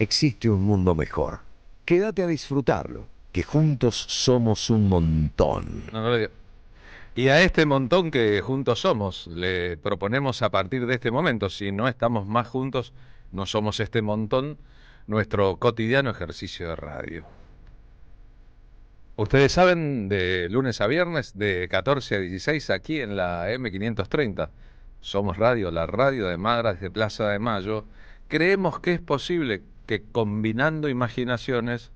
existe un mundo mejor. Quédate a disfrutarlo, que juntos somos un montón. No, no lo digo. Y a este montón que juntos somos, le proponemos a partir de este momento, si no estamos más juntos, no somos este montón, nuestro cotidiano ejercicio de radio. Ustedes saben, de lunes a viernes, de 14 a 16, aquí en la M530. Somos Radio, la radio de Madras de Plaza de Mayo. Creemos que es posible que combinando imaginaciones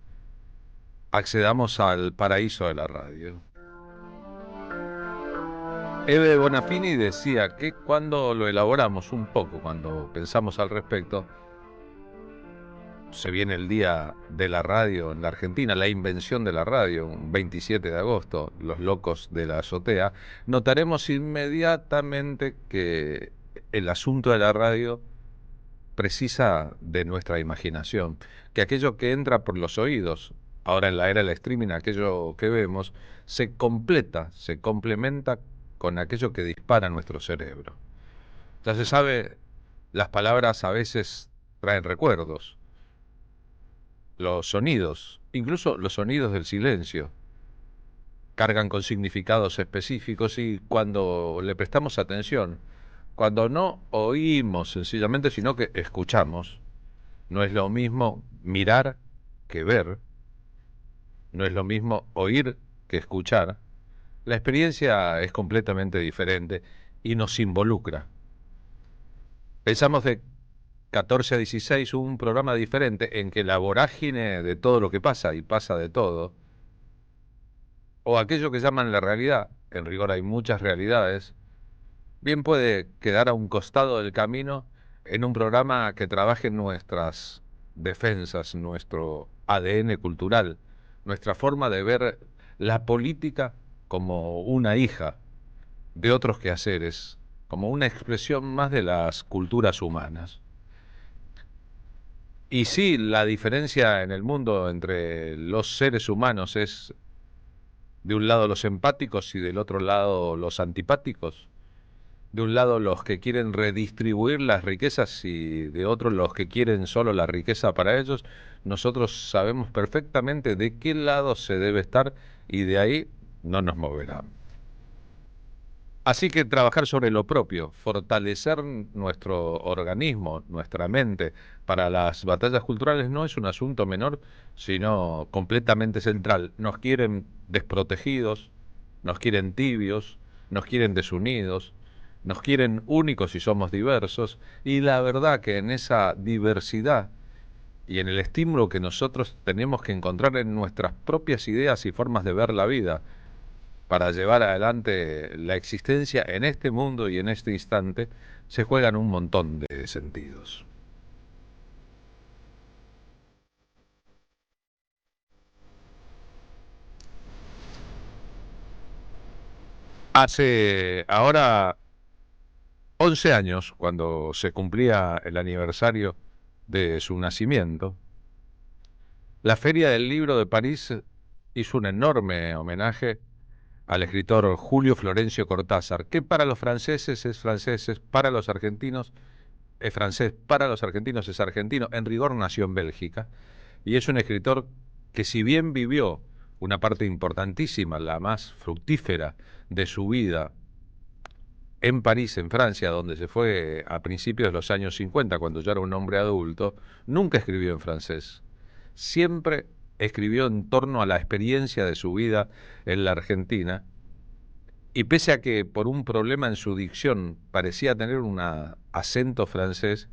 accedamos al paraíso de la radio. Eve Bonafini decía que cuando lo elaboramos un poco, cuando pensamos al respecto, se viene el día de la radio en la Argentina, la invención de la radio, un 27 de agosto, los locos de la azotea, notaremos inmediatamente que el asunto de la radio precisa de nuestra imaginación, que aquello que entra por los oídos, ahora en la era del streaming, aquello que vemos, se completa, se complementa con aquello que dispara nuestro cerebro. Ya se sabe, las palabras a veces traen recuerdos, los sonidos, incluso los sonidos del silencio, cargan con significados específicos y cuando le prestamos atención, cuando no oímos sencillamente, sino que escuchamos, no es lo mismo mirar que ver, no es lo mismo oír que escuchar, la experiencia es completamente diferente y nos involucra. Pensamos de 14 a 16 un programa diferente en que la vorágine de todo lo que pasa, y pasa de todo, o aquello que llaman la realidad, en rigor hay muchas realidades, bien puede quedar a un costado del camino en un programa que trabaje nuestras defensas, nuestro ADN cultural, nuestra forma de ver la política como una hija de otros quehaceres, como una expresión más de las culturas humanas. Y sí, la diferencia en el mundo entre los seres humanos es de un lado los empáticos y del otro lado los antipáticos. De un lado los que quieren redistribuir las riquezas y de otro los que quieren solo la riqueza para ellos. Nosotros sabemos perfectamente de qué lado se debe estar y de ahí no nos moverá. Así que trabajar sobre lo propio, fortalecer nuestro organismo, nuestra mente para las batallas culturales no es un asunto menor, sino completamente central. Nos quieren desprotegidos, nos quieren tibios, nos quieren desunidos, nos quieren únicos si somos diversos, y la verdad que en esa diversidad y en el estímulo que nosotros tenemos que encontrar en nuestras propias ideas y formas de ver la vida, para llevar adelante la existencia en este mundo y en este instante, se juegan un montón de sentidos. Hace ahora 11 años, cuando se cumplía el aniversario de su nacimiento, la Feria del Libro de París hizo un enorme homenaje al escritor Julio Florencio Cortázar, que para los franceses es francés, para los argentinos es francés, para los argentinos es argentino, en rigor nació en Bélgica, y es un escritor que si bien vivió una parte importantísima, la más fructífera de su vida en París, en Francia, donde se fue a principios de los años 50, cuando ya era un hombre adulto, nunca escribió en francés. Siempre escribió en torno a la experiencia de su vida en la Argentina, y pese a que por un problema en su dicción parecía tener un acento francés,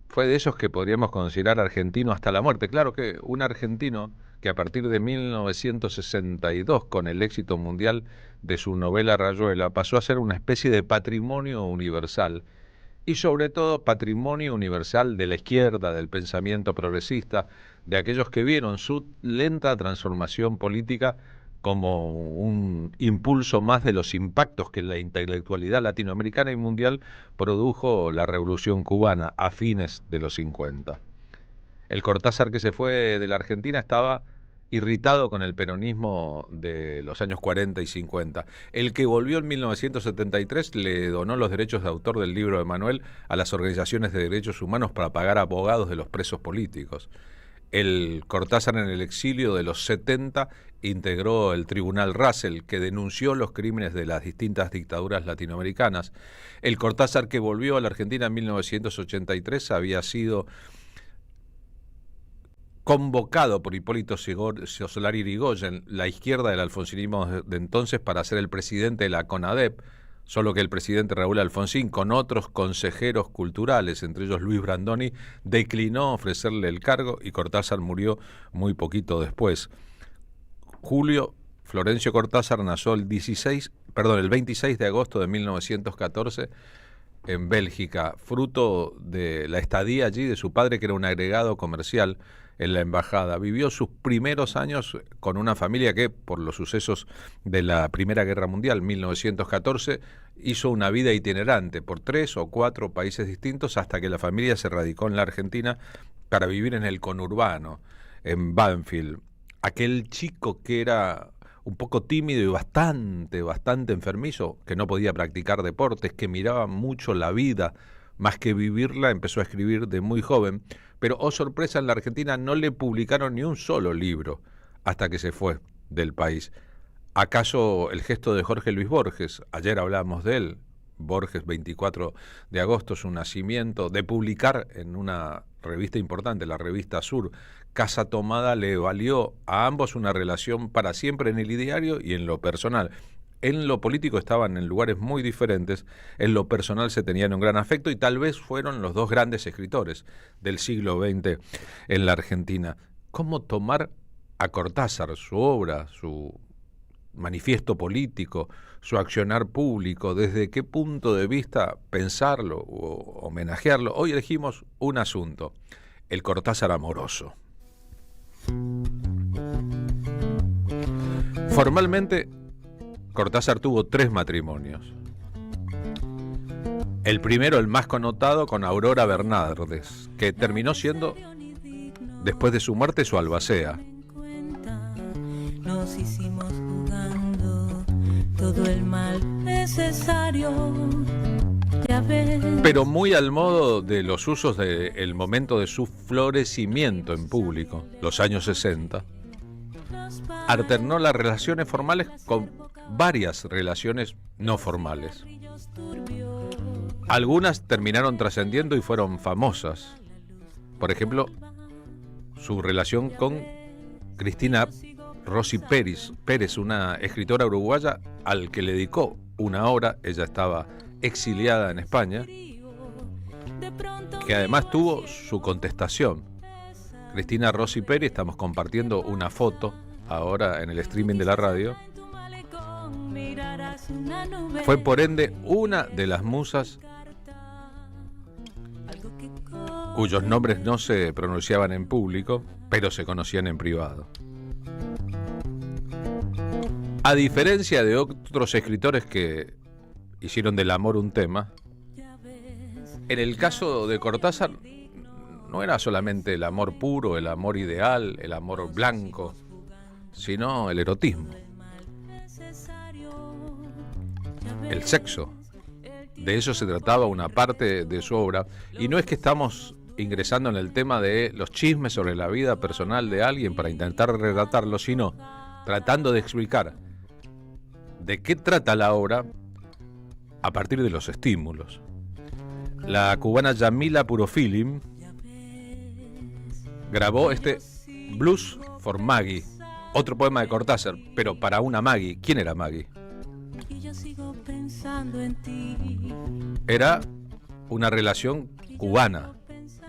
fue de esos que podríamos considerar argentino hasta la muerte. Claro que un argentino que a partir de 1962, con el éxito mundial de su novela Rayuela, pasó a ser una especie de patrimonio universal y sobre todo patrimonio universal de la izquierda, del pensamiento progresista, de aquellos que vieron su lenta transformación política como un impulso más de los impactos que la intelectualidad latinoamericana y mundial produjo la Revolución Cubana a fines de los 50. El Cortázar que se fue de la Argentina estaba irritado con el peronismo de los años 40 y 50. El que volvió en 1973 le donó los derechos de autor del libro de Manuel a las organizaciones de derechos humanos para pagar abogados de los presos políticos. El Cortázar en el exilio de los 70 integró el Tribunal Russell, que denunció los crímenes de las distintas dictaduras latinoamericanas. El Cortázar que volvió a la Argentina en 1983 había sido convocado por Hipólito Solari Yrigoyen, la izquierda del alfonsinismo de entonces, para ser el presidente de la CONADEP, solo que el presidente Raúl Alfonsín, con otros consejeros culturales, entre ellos Luis Brandoni, declinó ofrecerle el cargo y Cortázar murió muy poquito después. Julio Florencio Cortázar nació el 26 de agosto de 1914 en Bélgica, fruto de la estadía allí de su padre, que era un agregado comercial en la embajada. Vivió sus primeros años con una familia que, por los sucesos de la Primera Guerra Mundial, 1914, hizo una vida itinerante por 3 o 4 países distintos hasta que la familia se radicó en la Argentina para vivir en el conurbano, en Banfield. Aquel chico que era un poco tímido y bastante enfermizo, que no podía practicar deportes, que miraba mucho la vida más que vivirla, empezó a escribir de muy joven, pero oh sorpresa, en la Argentina no le publicaron ni un solo libro hasta que se fue del país. ¿Acaso el gesto de Jorge Luis Borges, ayer hablamos de él, Borges, 24 de agosto, su nacimiento, de publicar en una revista importante, la revista Sur, Casa Tomada, le valió a ambos una relación para siempre en el ideario y en lo personal? En lo político estaban en lugares muy diferentes, en lo personal se tenían un gran afecto y tal vez fueron los dos grandes escritores del siglo XX en la Argentina. ¿Cómo tomar a Cortázar, su obra, su manifiesto político, su accionar público, desde qué punto de vista pensarlo o homenajearlo? Hoy elegimos un asunto, el Cortázar amoroso. Formalmente, Cortázar tuvo 3 matrimonios. El primero, el más connotado, con Aurora Bernardes, que terminó siendo, después de su muerte, su albacea. Nos hicimos jugando todo el mal necesario, ya ves. Pero muy al modo de los usos del momento de su florecimiento en público, los años 60, alternó las relaciones formales con varias relaciones no formales. Algunas terminaron trascendiendo y fueron famosas. Por ejemplo, su relación con Cristina Rossi Pérez, una escritora uruguaya al que le dedicó una obra. Ella estaba exiliada en España, que además tuvo su contestación. Cristina Rossi Pérez, estamos compartiendo una foto ahora en el streaming de la radio, fue por ende una de las musas cuyos nombres no se pronunciaban en público, pero se conocían en privado. A diferencia de otros escritores que hicieron del amor un tema, en el caso de Cortázar no era solamente el amor puro, el amor ideal, el amor blanco, sino el erotismo, el sexo. De eso se trataba una parte de su obra, y no es que estamos ingresando en el tema de los chismes sobre la vida personal de alguien para intentar relatarlo, sino tratando de explicar de qué trata la obra a partir de los estímulos. La cubana Yamila Purofilim grabó este Blues for Maggie, otro poema de Cortázar, pero para una Maggie. ¿Quién era Maggie? Era una relación cubana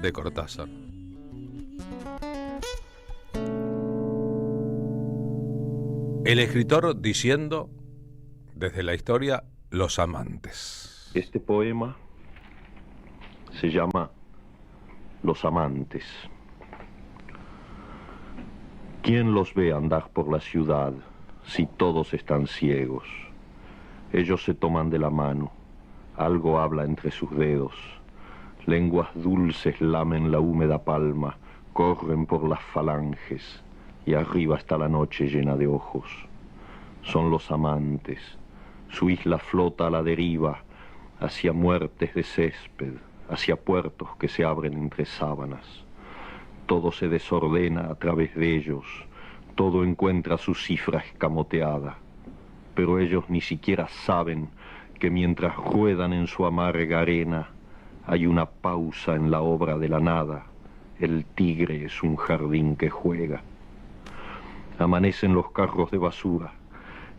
de Cortázar. El escritor diciendo desde la historia los amantes. Este poema se llama Los amantes. ¿Quién los ve andar por la ciudad si todos están ciegos? Ellos se toman de la mano, algo habla entre sus dedos, lenguas dulces lamen la húmeda palma, corren por las falanges, y arriba está la noche llena de ojos. Son los amantes, su isla flota a la deriva, hacia muertes de césped, hacia puertos que se abren entre sábanas. Todo se desordena a través de ellos, todo encuentra su cifra escamoteada, pero ellos ni siquiera saben que mientras ruedan en su amarga arena, hay una pausa en la obra de la nada. El tigre es un jardín que juega. Amanecen los carros de basura,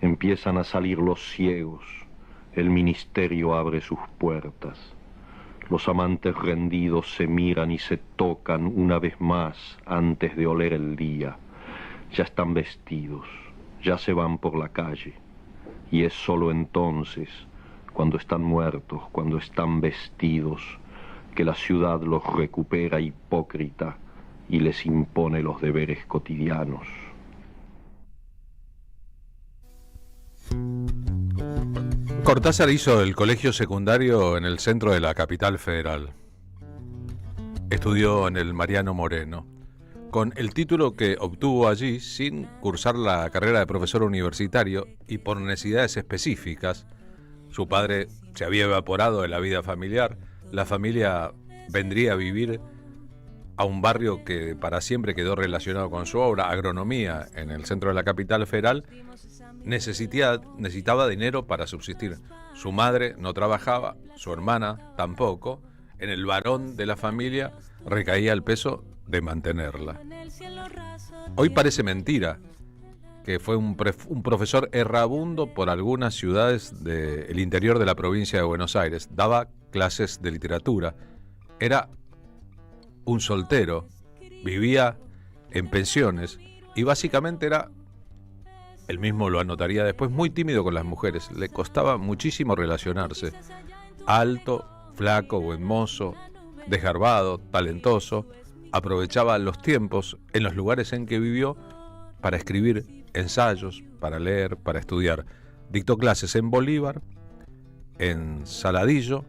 empiezan a salir los ciegos, el ministerio abre sus puertas. Los amantes rendidos se miran y se tocan una vez más antes de oler el día. Ya están vestidos, ya se van por la calle. Y es solo entonces, cuando están muertos, cuando están vestidos, que la ciudad los recupera hipócrita y les impone los deberes cotidianos. Cortázar hizo el colegio secundario en el centro de la capital federal. Estudió en el Mariano Moreno, con el título que obtuvo allí sin cursar la carrera de profesor universitario y por necesidades específicas. Su padre se había evaporado de la vida familiar, la familia vendría a vivir a un barrio que para siempre quedó relacionado con su obra, agronomía, en el centro de la capital federal. Necesitaba dinero para subsistir. Su madre no trabajaba, su hermana tampoco. En el varón de la familia recaía el peso de mantenerla. Hoy parece mentira que fue un profesor errabundo por algunas ciudades del interior de la provincia de Buenos Aires. Daba clases de literatura. Era un soltero, vivía en pensiones y básicamente era, él mismo lo anotaría después, muy tímido con las mujeres. Le costaba muchísimo relacionarse. Alto, flaco, buen mozo, desgarbado, talentoso. Aprovechaba los tiempos en los lugares en que vivió para escribir ensayos, para leer, para estudiar. Dictó clases en Bolívar, en Saladillo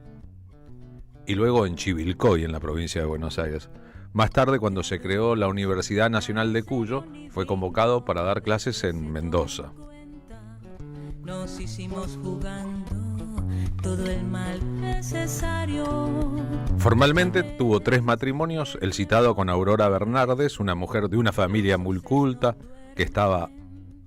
y luego en Chivilcoy, en la provincia de Buenos Aires. Más tarde, cuando se creó la Universidad Nacional de Cuyo, fue convocado para dar clases en Mendoza. Nos hicimos jugando todo el mal necesario. Formalmente tuvo 3 matrimonios, el citado con Aurora Bernardes, una mujer de una familia muy culta, que estaba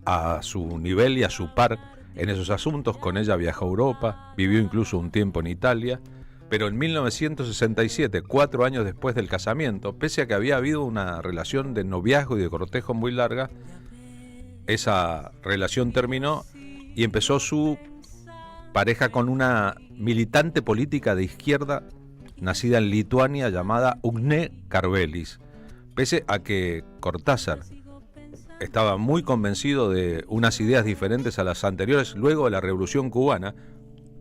a su nivel y a su par en esos asuntos. Con ella viajó a Europa, vivió incluso un tiempo en Italia. Pero en 1967, 4 años después del casamiento, pese a que había habido una relación de noviazgo y de cortejo muy larga, esa relación terminó y empezó su pareja con una militante política de izquierda nacida en Lituania llamada Ugne Karvelis. Pese a que Cortázar estaba muy convencido de unas ideas diferentes a las anteriores luego de la Revolución Cubana,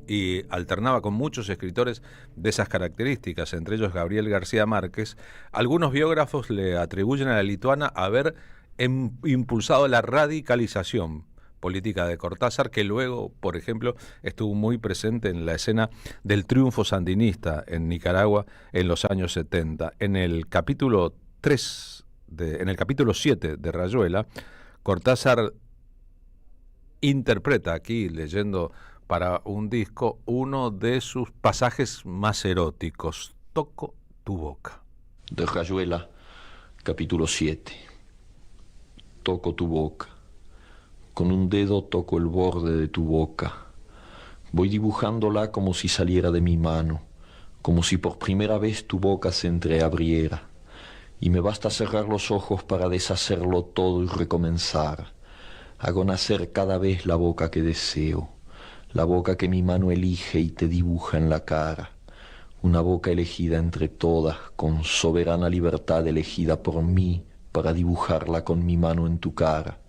y alternaba con muchos escritores de esas características, entre ellos Gabriel García Márquez, algunos biógrafos le atribuyen a la lituana haber impulsado la radicalización política de Cortázar, que luego, por ejemplo, estuvo muy presente en la escena del triunfo sandinista en Nicaragua en los años 70. En el capítulo 7 de Rayuela, Cortázar interpreta aquí, leyendo para un disco, uno de sus pasajes más eróticos. Toco tu boca. De Rayuela, capítulo 7. Toco tu boca. Con un dedo toco el borde de tu boca. Voy dibujándola como si saliera de mi mano, como si por primera vez tu boca se entreabriera. Y me basta cerrar los ojos para deshacerlo todo y recomenzar. Hago nacer cada vez la boca que deseo. La boca que mi mano elige y te dibuja en la cara, una boca elegida entre todas, con soberana libertad elegida por mí para dibujarla con mi mano en tu cara,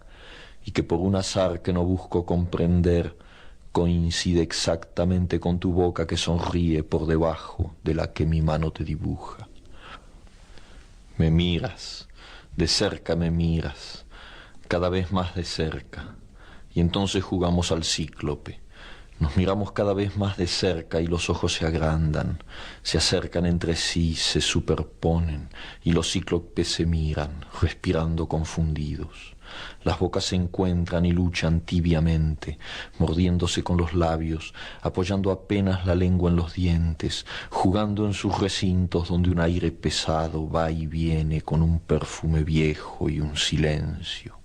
y que por un azar que no busco comprender, coincide exactamente con tu boca que sonríe por debajo de la que mi mano te dibuja. Me miras, de cerca me miras, cada vez más de cerca, y entonces jugamos al cíclope. Nos miramos cada vez más de cerca y los ojos se agrandan, se acercan entre sí, se superponen y los cíclopes se miran, respirando confundidos. Las bocas se encuentran y luchan tibiamente, mordiéndose con los labios, apoyando apenas la lengua en los dientes, jugando en sus recintos donde un aire pesado va y viene con un perfume viejo y un silencio.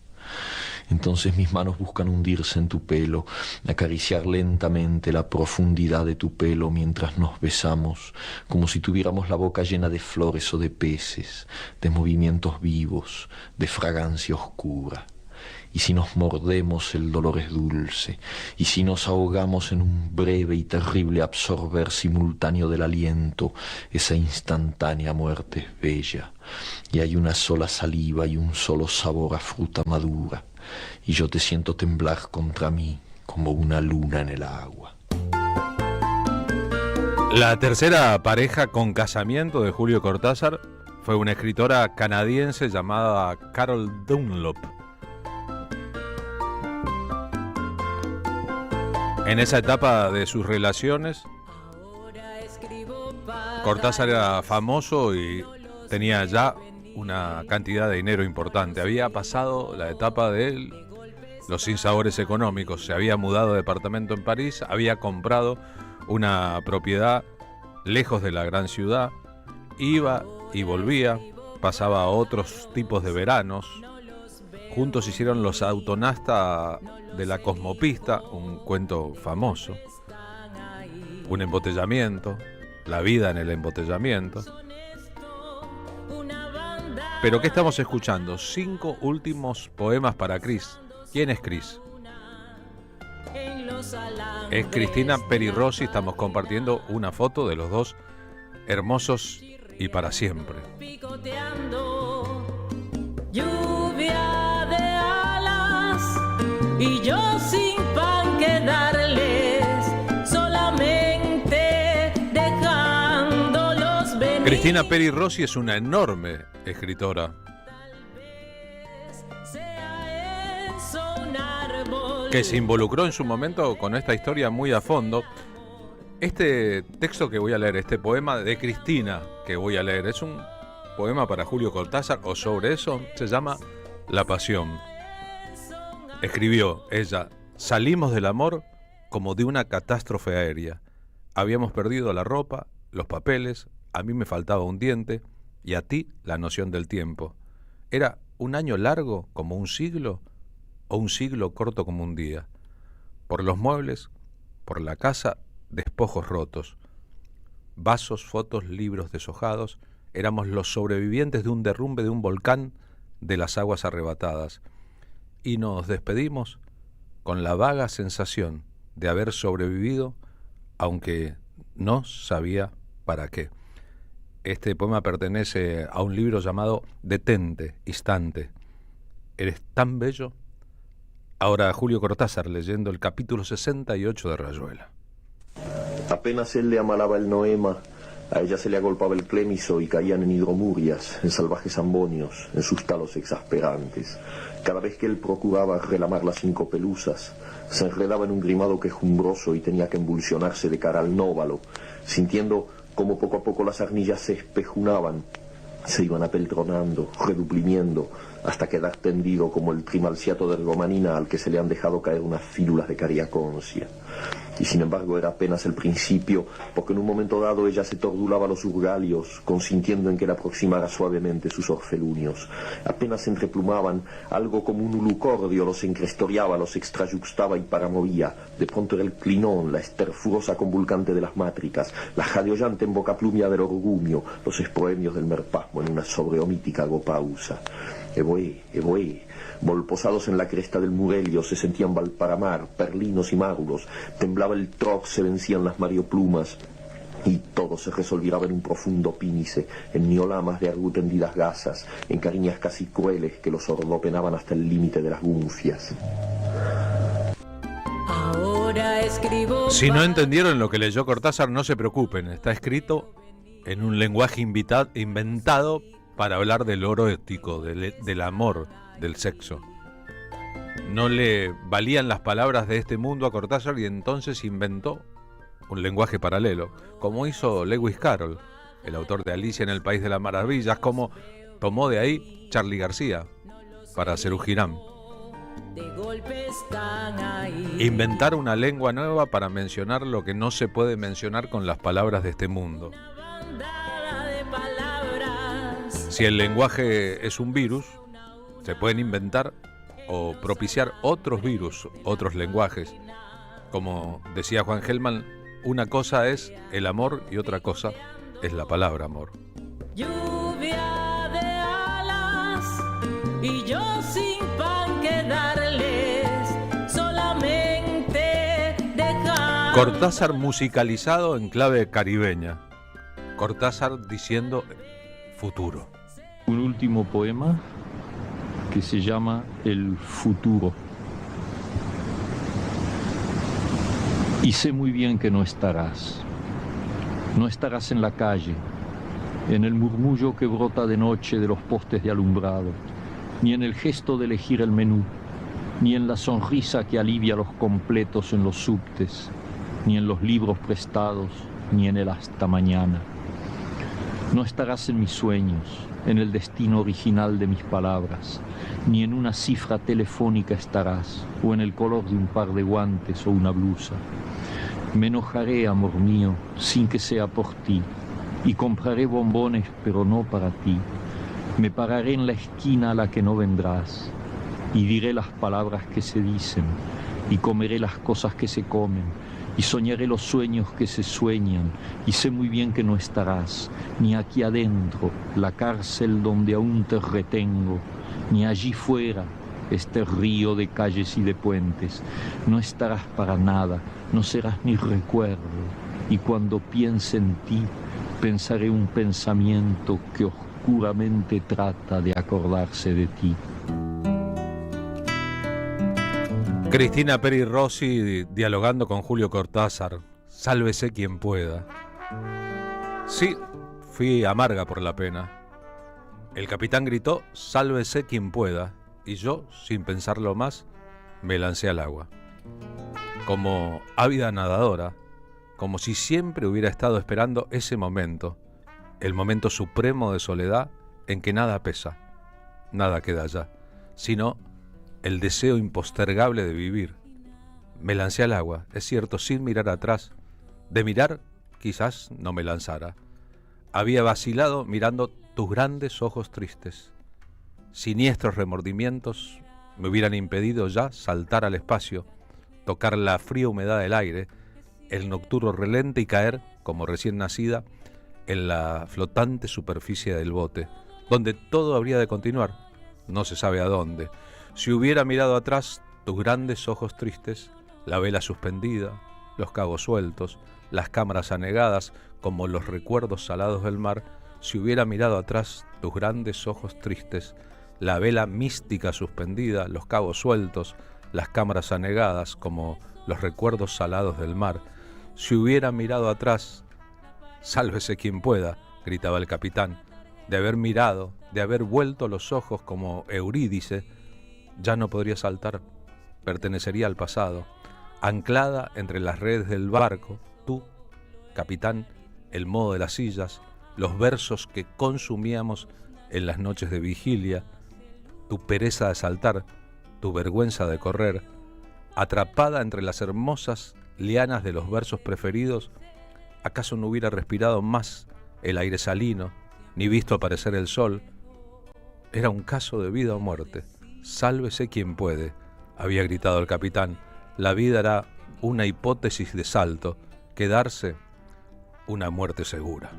Entonces mis manos buscan hundirse en tu pelo, acariciar lentamente la profundidad de tu pelo mientras nos besamos, como si tuviéramos la boca llena de flores o de peces, de movimientos vivos, de fragancia oscura. Y si nos mordemos el dolor es dulce, y si nos ahogamos en un breve y terrible absorber simultáneo del aliento, esa instantánea muerte es bella, y hay una sola saliva y un solo sabor a fruta madura, y yo te siento temblar contra mí como una luna en el agua. La tercera pareja con casamiento de Julio Cortázar fue una escritora canadiense llamada Carol Dunlop. En esa etapa de sus relaciones, Cortázar era famoso y tenía ya una cantidad de dinero importante. Había pasado la etapa de los sinsabores económicos, se había mudado de departamento en París, había comprado una propiedad lejos de la gran ciudad, iba y volvía, pasaba a otros tipos de veranos. Juntos hicieron Los Autonastas de la Cosmopista, un cuento famoso, un embotellamiento, la vida en el embotellamiento. Pero ¿qué estamos escuchando? 5 últimos poemas para Cris. ¿Quién es Cris? Es Cristina Peri Rossi. Estamos compartiendo una foto de los dos, hermosos y para siempre. Lluvia de alas y yo sin pan que darles, solamente dejándolos venir. Cristina Peri Rossi es una enorme escritora que se involucró en su momento con esta historia muy a fondo. Este texto que voy a leer, este poema de Cristina que voy a leer, es un poema para Julio Cortázar, o sobre eso, se llama La Pasión. Escribió ella: salimos del amor como de una catástrofe aérea. Habíamos perdido la ropa, los papeles, a mí me faltaba un diente y a ti la noción del tiempo. Era un año largo como un siglo o un siglo corto como un día. Por los muebles, por la casa, despojos rotos. Vasos, fotos, libros deshojados. Éramos los sobrevivientes de un derrumbe de un volcán de las aguas arrebatadas. Y nos despedimos con la vaga sensación de haber sobrevivido, aunque no sabía para qué. Este poema pertenece a un libro llamado Detente, Instante. Eres tan bello. Ahora Julio Cortázar leyendo el capítulo 68 de Rayuela. Apenas él le amalaba el noema, a ella se le agolpaba el clémiso y caían en hidromurias, en salvajes ambonios, en sus talos exasperantes. Cada vez que él procuraba relamar las 5 pelusas, se enredaba en un grimado quejumbroso y tenía que embulsionarse de cara al nóvalo, sintiendo como poco a poco las arnillas se espejunaban, se iban apeltronando, reduplimiendo, hasta quedar tendido como el trimalciato de ergomanina al que se le han dejado caer unas fílulas de cariaconcia. Y sin embargo era apenas el principio, porque en un momento dado ella se tordulaba los urgalios, consintiendo en que le aproximara suavemente sus orfelunios. Apenas se entreplumaban, algo como un ulucordio los encrestoriaba, los extrayuxtaba y paramovía. De pronto era el clinón, la esterfurosa convulcante de las mátricas, la jadeollante embocaplumia del orgumio, los espoemios del merpasmo en una sobreomítica gopausa. Evoé, evoé. Volposados en la cresta del Murelio se sentían Valparamar, Perlinos y Márulos, temblaba el troc, se vencían las marioplumas, y todo se resolviraba en un profundo pínice, en niolamas de argu tendidas gasas, en cariñas casi crueles que los ordopenaban hasta el límite de las gunfias. Ahora escribo. Si no entendieron lo que leyó Cortázar, no se preocupen, está escrito en un lenguaje inventado para hablar del oro ético, del amor, del sexo. No le valían las palabras de este mundo a Cortázar y entonces inventó un lenguaje paralelo, como hizo Lewis Carroll, el autor de Alicia en el País de las Maravillas, como tomó de ahí Charly García para Serú Girán. Inventar una lengua nueva para mencionar lo que no se puede mencionar con las palabras de este mundo. Si el lenguaje es un virus, se pueden inventar o propiciar otros virus, otros lenguajes. Como decía Juan Gelman, una cosa es el amor y otra cosa es la palabra amor. Lluvia de alas y yo sin pan que darles, solamente dejar. Cortázar musicalizado en clave caribeña. Cortázar diciendo futuro. Un último poema que se llama El futuro. Y sé muy bien que no estarás. No estarás en la calle, en el murmullo que brota de noche de los postes de alumbrado, ni en el gesto de elegir el menú, ni en la sonrisa que alivia los completos en los subtes, ni en los libros prestados, ni en el hasta mañana. No estarás en mis sueños, en el destino original de mis palabras, ni en una cifra telefónica estarás, o en el color de un par de guantes o una blusa. Me enojaré, amor mío, sin que sea por ti, y compraré bombones, pero no para ti. Me pararé en la esquina a la que no vendrás, y diré las palabras que se dicen, y comeré las cosas que se comen, y soñaré los sueños que se sueñan, y sé muy bien que no estarás, ni aquí adentro, la cárcel donde aún te retengo, ni allí fuera, este río de calles y de puentes. No estarás para nada, no serás ni recuerdo, y cuando piense en ti, pensaré un pensamiento que oscuramente trata de acordarse de ti. Cristina Peri Rossi dialogando con Julio Cortázar. Sálvese quien pueda. Sí, fui amarga por la pena. El capitán gritó, sálvese quien pueda, y yo, sin pensarlo más, me lancé al agua. Como ávida nadadora, como si siempre hubiera estado esperando ese momento, el momento supremo de soledad en que nada pesa, nada queda allá, sino el deseo impostergable de vivir. Me lancé al agua, es cierto, sin mirar atrás. De mirar, quizás no me lanzara. Había vacilado mirando tus grandes ojos tristes. Siniestros remordimientos me hubieran impedido ya saltar al espacio, tocar la fría humedad del aire, el nocturno relente y caer, como recién nacida, en la flotante superficie del bote, donde todo habría de continuar, no se sabe a dónde. Si hubiera mirado atrás tus grandes ojos tristes, la vela suspendida, los cabos sueltos, las cámaras anegadas como los recuerdos salados del mar, si hubiera mirado atrás tus grandes ojos tristes, la vela mística suspendida, los cabos sueltos, las cámaras anegadas como los recuerdos salados del mar, si hubiera mirado atrás, sálvese quien pueda, gritaba el capitán, de haber mirado, de haber vuelto los ojos como Eurídice, ya no podría saltar, pertenecería al pasado, anclada entre las redes del barco, tú, capitán, el modo de las sillas, los versos que consumíamos en las noches de vigilia, tu pereza de saltar, tu vergüenza de correr, atrapada entre las hermosas lianas de los versos preferidos, ¿acaso no hubiera respirado más el aire salino, ni visto aparecer el sol? Era un caso de vida o muerte. Sálvese quien puede, había gritado el capitán. La vida era una hipótesis de salto, quedarse una muerte segura.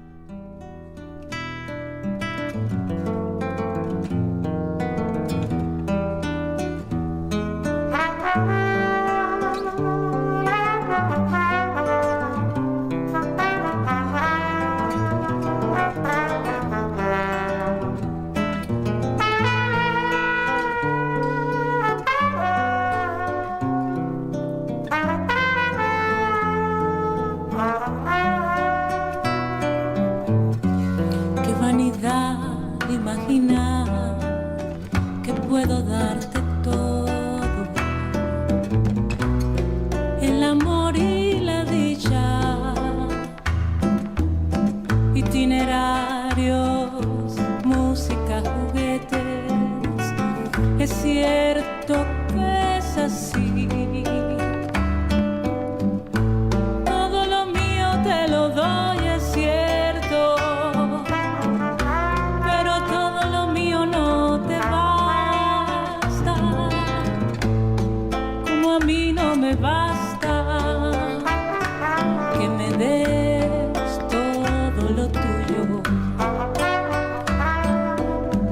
me des todo lo tuyo.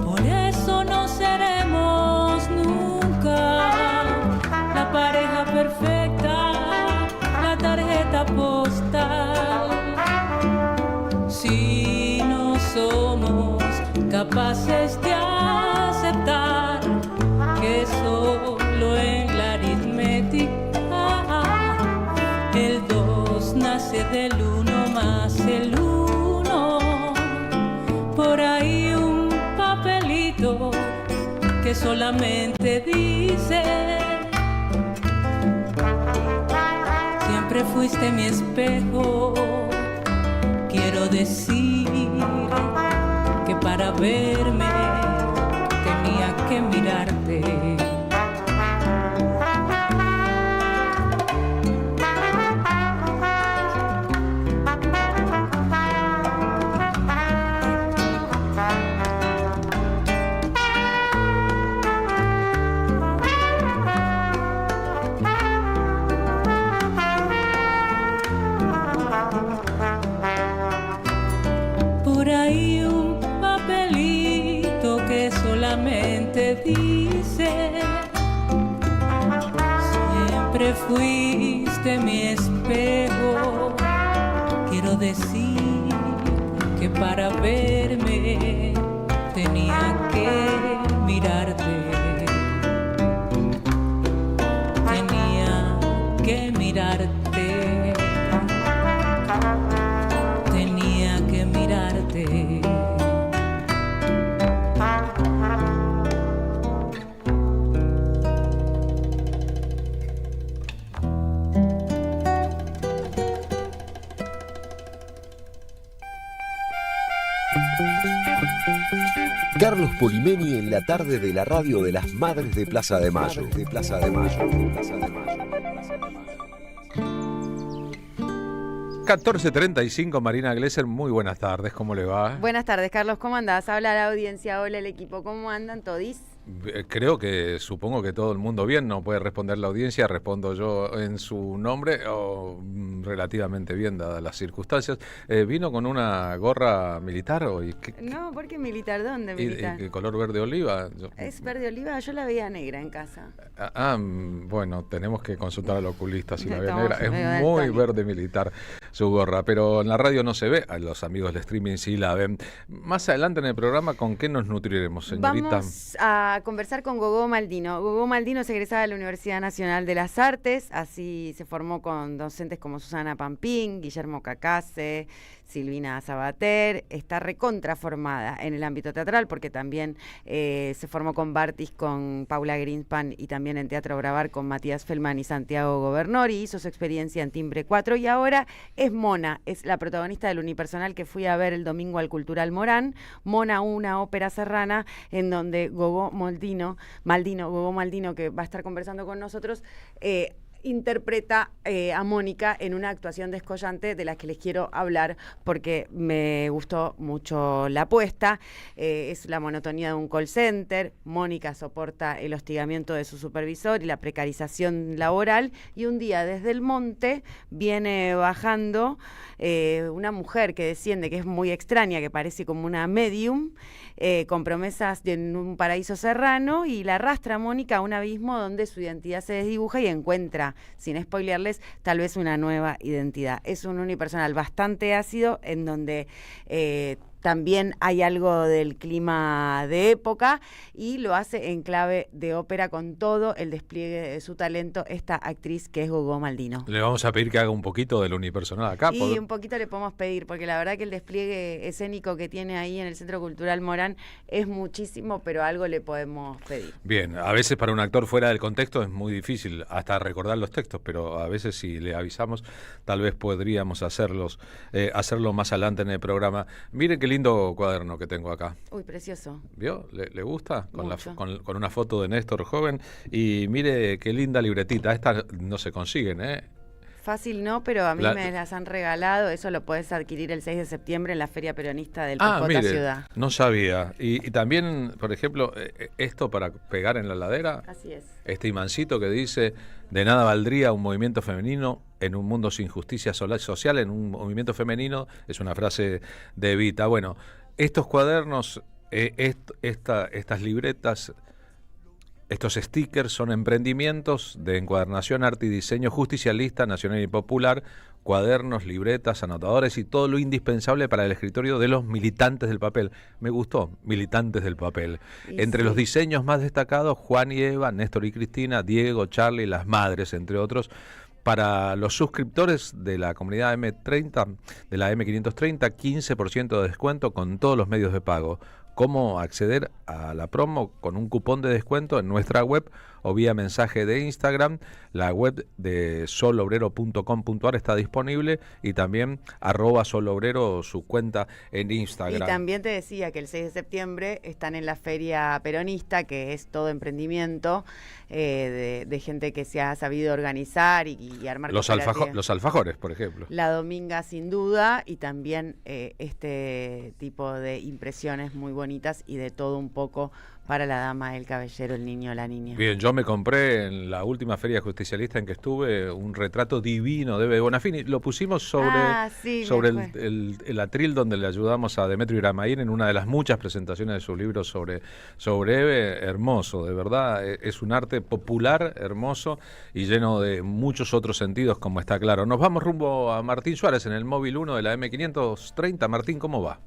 Por eso no seremos nunca la pareja perfecta, la tarjeta postal. Si no somos capaces de aceptar que solo en la aritmética el 2 nace del 1 más el 1. Por ahí un papelito que solamente dice: siempre fuiste mi espejo. Quiero decir que para verme tenía que mirarte. Por ahí un papelito que solamente dice: siempre fuiste mi espejo. Quiero decir que para verme tenía que mirarte. Tenía que mirarte. Tenía que mirarte. Carlos Polimeni en la tarde de la radio de las Madres de Plaza de Mayo. 14:35, Marina Glesser, muy buenas tardes, ¿cómo le va? Buenas tardes, Carlos, ¿cómo andás? Habla la audiencia, hola el equipo, ¿cómo andan todis? Creo que, supongo que todo el mundo bien, no puede responder la audiencia, respondo yo en su nombre, o relativamente bien, dadas las circunstancias. ¿Vino con una gorra militar hoy? No, ¿por qué militar? ¿Dónde militar? ¿Y color verde oliva? ¿Es verde oliva? Yo la veía negra en casa. Bueno, tenemos que consultar al oculista si la ve Estamos negra. Es muy verde militar su gorra, pero en la radio no se ve, a los amigos del streaming sí la ven. Más adelante en el programa, ¿con qué nos nutriremos, señorita? Vamos a conversar con Gogó Maldino. Gogó Maldino es egresada de la Universidad Nacional de las Artes, así se formó con docentes como Susana Pampín, Guillermo Cacase, Silvina Sabater. Está recontraformada en el ámbito teatral porque también se formó con Bartis, con Paula Greenspan y también en Teatro Bravar con Matías Feldman y Santiago Governori. Hizo su experiencia en Timbre 4 y ahora es Mona, es la protagonista del unipersonal que fui a ver el domingo al Cultural Morán. Mona, una ópera serrana en donde Gogó Maldino, que va a estar conversando con nosotros, interpreta a Mónica en una actuación descollante de la que les quiero hablar porque me gustó mucho la apuesta. Es la monotonía de un call center. Mónica soporta el hostigamiento de su supervisor y la precarización laboral, y un día desde el monte viene bajando una mujer que desciende, que es muy extraña, que parece como una medium, con promesas en un paraíso serrano, y la arrastra a Mónica a un abismo donde su identidad se desdibuja y encuentra, sin spoilearles, tal vez una nueva identidad. Es un unipersonal bastante ácido en donde también hay algo del clima de época, y lo hace en clave de ópera con todo el despliegue de su talento esta actriz que es Gogó Maldino. Le vamos a pedir que haga un poquito del unipersonal acá. Y un poquito le podemos pedir, porque la verdad que el despliegue escénico que tiene ahí en el Centro Cultural Morán es muchísimo, pero algo le podemos pedir. Bien, a veces para un actor fuera del contexto es muy difícil hasta recordar los textos, pero a veces si le avisamos, tal vez podríamos hacerlo más adelante en el programa. Miren qué lindo cuaderno que tengo acá. Uy, precioso. ¿Vio? ¿Le gusta? Con una foto de Néstor joven. Y mire qué linda libretita. Esta no se consiguen, ¿eh? Fácil no, pero a mí La- me las han regalado. Eso lo podés adquirir el 6 de septiembre en la Feria Peronista del Pajota mire, Ciudad. no sabía. Y también, por ejemplo, esto para pegar en la ladera, Así es. este imancito que dice, de nada valdría un movimiento femenino en un mundo sin justicia social, en un movimiento femenino, es una frase de Evita. Bueno, estos cuadernos, estas libretas, estos stickers son emprendimientos de encuadernación, arte y diseño justicialista, nacional y popular, cuadernos, libretas, anotadores y todo lo indispensable para el escritorio de los militantes del papel. Me gustó, militantes del papel. Y Entre sí. los diseños más destacados, Juan y Eva, Néstor y Cristina, Diego, Charlie, las madres, entre otros. Para los suscriptores de la comunidad M30, de la M530, 15% de descuento con todos los medios de pago. ¿Cómo acceder a la promo? Con un cupón de descuento en nuestra web o vía mensaje de Instagram. La web de solobrero.com.ar está disponible y también @solobrero su cuenta en Instagram. Y también te decía que el 6 de septiembre están en la Feria Peronista, que es todo emprendimiento de gente que se ha sabido organizar y armar Los cooperativas. alfajores, por ejemplo. La Dominga sin duda, y también este tipo de impresiones muy bonitas y de todo un poco para la dama, el caballero, el niño, la niña. Bien, yo me compré en la última feria justicialista en que estuve un retrato divino de Bebe Bonafini. Lo pusimos sobre el atril donde le ayudamos a Demetrio Iramaín en una de las muchas presentaciones de sus libros sobre Bebe. Hermoso, de verdad. Es un arte popular, hermoso y lleno de muchos otros sentidos, como está claro. Nos vamos rumbo a Martín Suárez en el móvil 1 de la M530. Martín, ¿cómo va?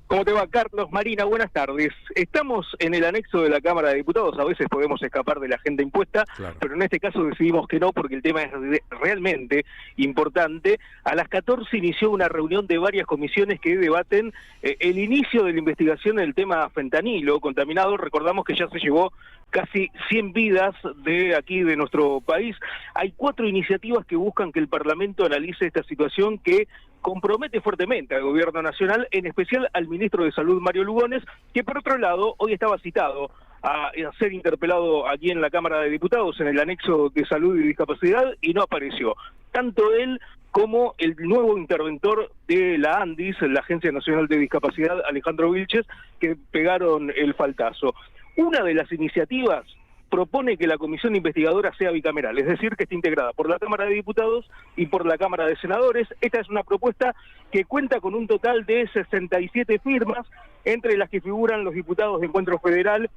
¿Cómo te va, Carlos? Marina, buenas tardes. Estamos en el anexo de la Cámara de Diputados. A veces podemos escapar de la agenda impuesta, Claro. pero en este caso decidimos que no, porque el tema es realmente importante. A las 14 inició una reunión de varias comisiones que debaten el inicio de la investigación del tema fentanilo contaminado. Recordamos que ya se llevó casi 100 vidas de aquí, de nuestro país. Hay 4 iniciativas que buscan que el Parlamento analice esta situación que compromete fuertemente al Gobierno Nacional, en especial al Ministro de Salud, Mario Lugones, que por otro lado hoy estaba citado a ser interpelado aquí en la Cámara de Diputados, en el anexo de Salud y Discapacidad, y no apareció. Tanto él como el nuevo interventor de la ANDIS, la Agencia Nacional de Discapacidad, Alejandro Vilches, que pegaron el faltazo. Una de las iniciativas propone que la comisión investigadora sea bicameral, es decir, que esté integrada por la Cámara de Diputados y por la Cámara de Senadores. Esta es una propuesta que cuenta con un total de 67 firmas, entre las que figuran los diputados de Encuentro Federal,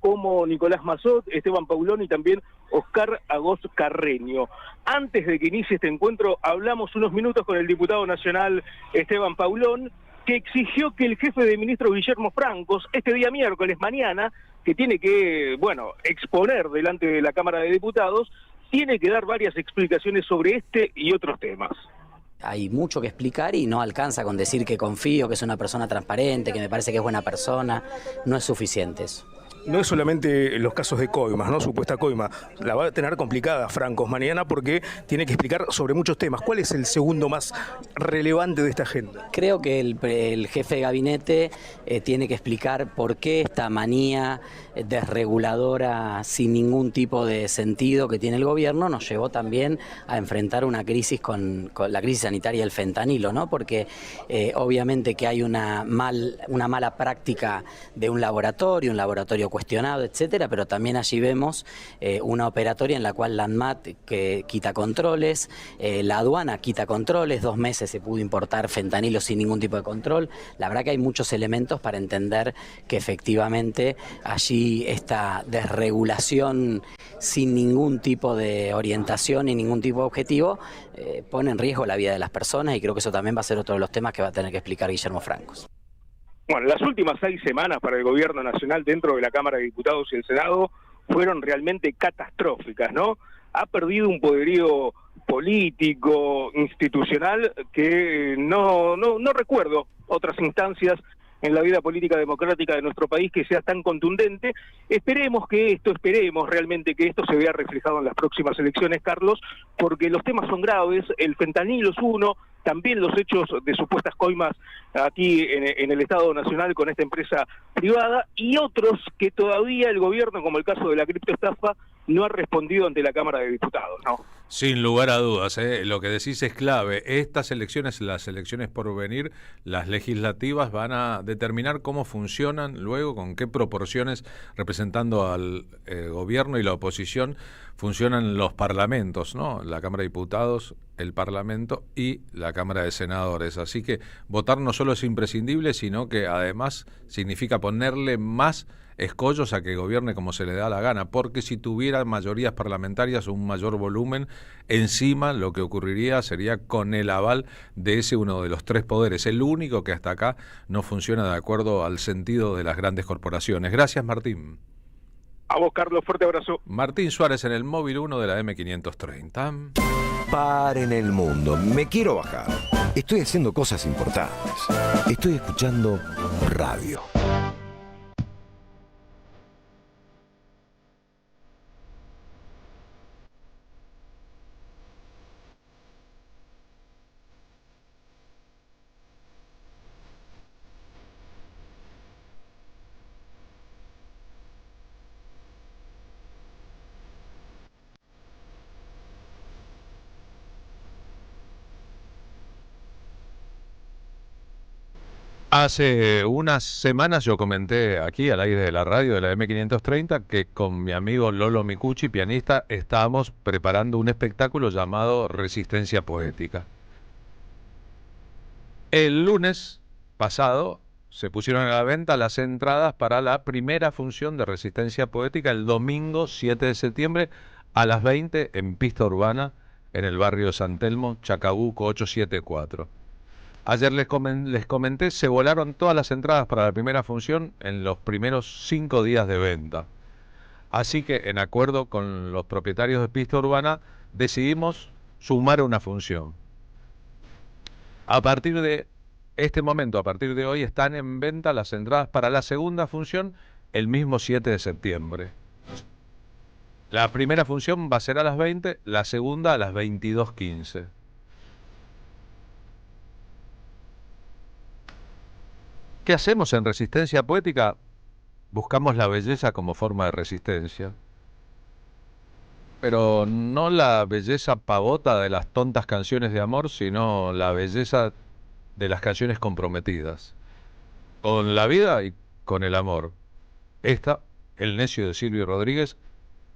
como Nicolás Mazot, Esteban Paulón y también Oscar Agos Carreño. Antes de que inicie este encuentro, hablamos unos minutos con el diputado nacional Esteban Paulón, que exigió que el jefe de ministros Guillermo Francos, este día miércoles, mañana, que tiene que, exponer delante de la Cámara de Diputados, tiene que dar varias explicaciones sobre este y otros temas. Hay mucho que explicar y no alcanza con decir que confío, que es una persona transparente, que me parece que es buena persona. No es suficiente eso. No es solamente los casos de coimas, ¿no? Supuesta coima. La va a tener complicada Francos mañana porque tiene que explicar sobre muchos temas. ¿Cuál es el segundo más relevante de esta agenda? Creo que el jefe de gabinete tiene que explicar por qué esta manía desreguladora sin ningún tipo de sentido que tiene el gobierno nos llevó también a enfrentar una crisis con la crisis sanitaria del fentanilo, ¿no? Porque obviamente que hay una mala práctica de un laboratorio cuestionado, etcétera, pero también allí vemos una operatoria en la cual la ANMAT que quita controles, la aduana quita controles, 2 meses se pudo importar fentanilo sin ningún tipo de control. La verdad que hay muchos elementos para entender que efectivamente allí esta desregulación sin ningún tipo de orientación y ningún tipo de objetivo pone en riesgo la vida de las personas, y creo que eso también va a ser otro de los temas que va a tener que explicar Guillermo Francos. Bueno, las últimas 6 semanas para el Gobierno Nacional dentro de la Cámara de Diputados y el Senado fueron realmente catastróficas, ¿no? Ha perdido un poderío político, institucional, que no recuerdo otras instancias en la vida política democrática de nuestro país que sea tan contundente. Esperemos realmente que esto se vea reflejado en las próximas elecciones, Carlos, porque los temas son graves, el fentanilo es uno, también los hechos de supuestas coimas aquí en el Estado Nacional con esta empresa privada, y otros que todavía el gobierno, como el caso de la criptoestafa, no ha respondido ante la Cámara de Diputados, ¿no? Sin lugar a dudas, lo que decís es clave. Estas elecciones, las elecciones por venir, las legislativas, van a determinar cómo funcionan luego, con qué proporciones, representando al gobierno y la oposición, funcionan los parlamentos, ¿no? La Cámara de Diputados, el Parlamento y la Cámara de Senadores. Así que votar no solo es imprescindible, sino que además significa ponerle más escollos a que gobierne como se le da la gana, porque si tuviera mayorías parlamentarias o un mayor volumen, encima lo que ocurriría sería con el aval de ese uno de los tres poderes, el único que hasta acá no funciona de acuerdo al sentido de las grandes corporaciones. Gracias, Martín. A vos, Carlos, fuerte abrazo. Martín Suárez en el móvil 1 de la M530. Paren el mundo, me quiero bajar. Estoy haciendo cosas importantes. Estoy escuchando radio. Hace unas semanas yo comenté aquí al aire de la radio de la M530 que con mi amigo Lolo Micucci, pianista, estábamos preparando un espectáculo llamado Resistencia Poética. El lunes pasado se pusieron a la venta las entradas para la primera función de Resistencia Poética el domingo 7 de septiembre a las 20 en Pista Urbana en el barrio San Telmo, Chacabuco 874. Ayer les comenté, se volaron todas las entradas para la primera función en los primeros 5 días de venta. Así que, en acuerdo con los propietarios de Pista Urbana, decidimos sumar una función. A partir de este momento, a partir de hoy, están en venta las entradas para la segunda función el mismo 7 de septiembre. La primera función va a ser a las 20, la segunda a las 22:15. ¿Qué hacemos en Resistencia Poética? Buscamos la belleza como forma de resistencia. Pero no la belleza pavota de las tontas canciones de amor, sino la belleza de las canciones comprometidas. Con la vida y con el amor. Esta, El necio de Silvio Rodríguez,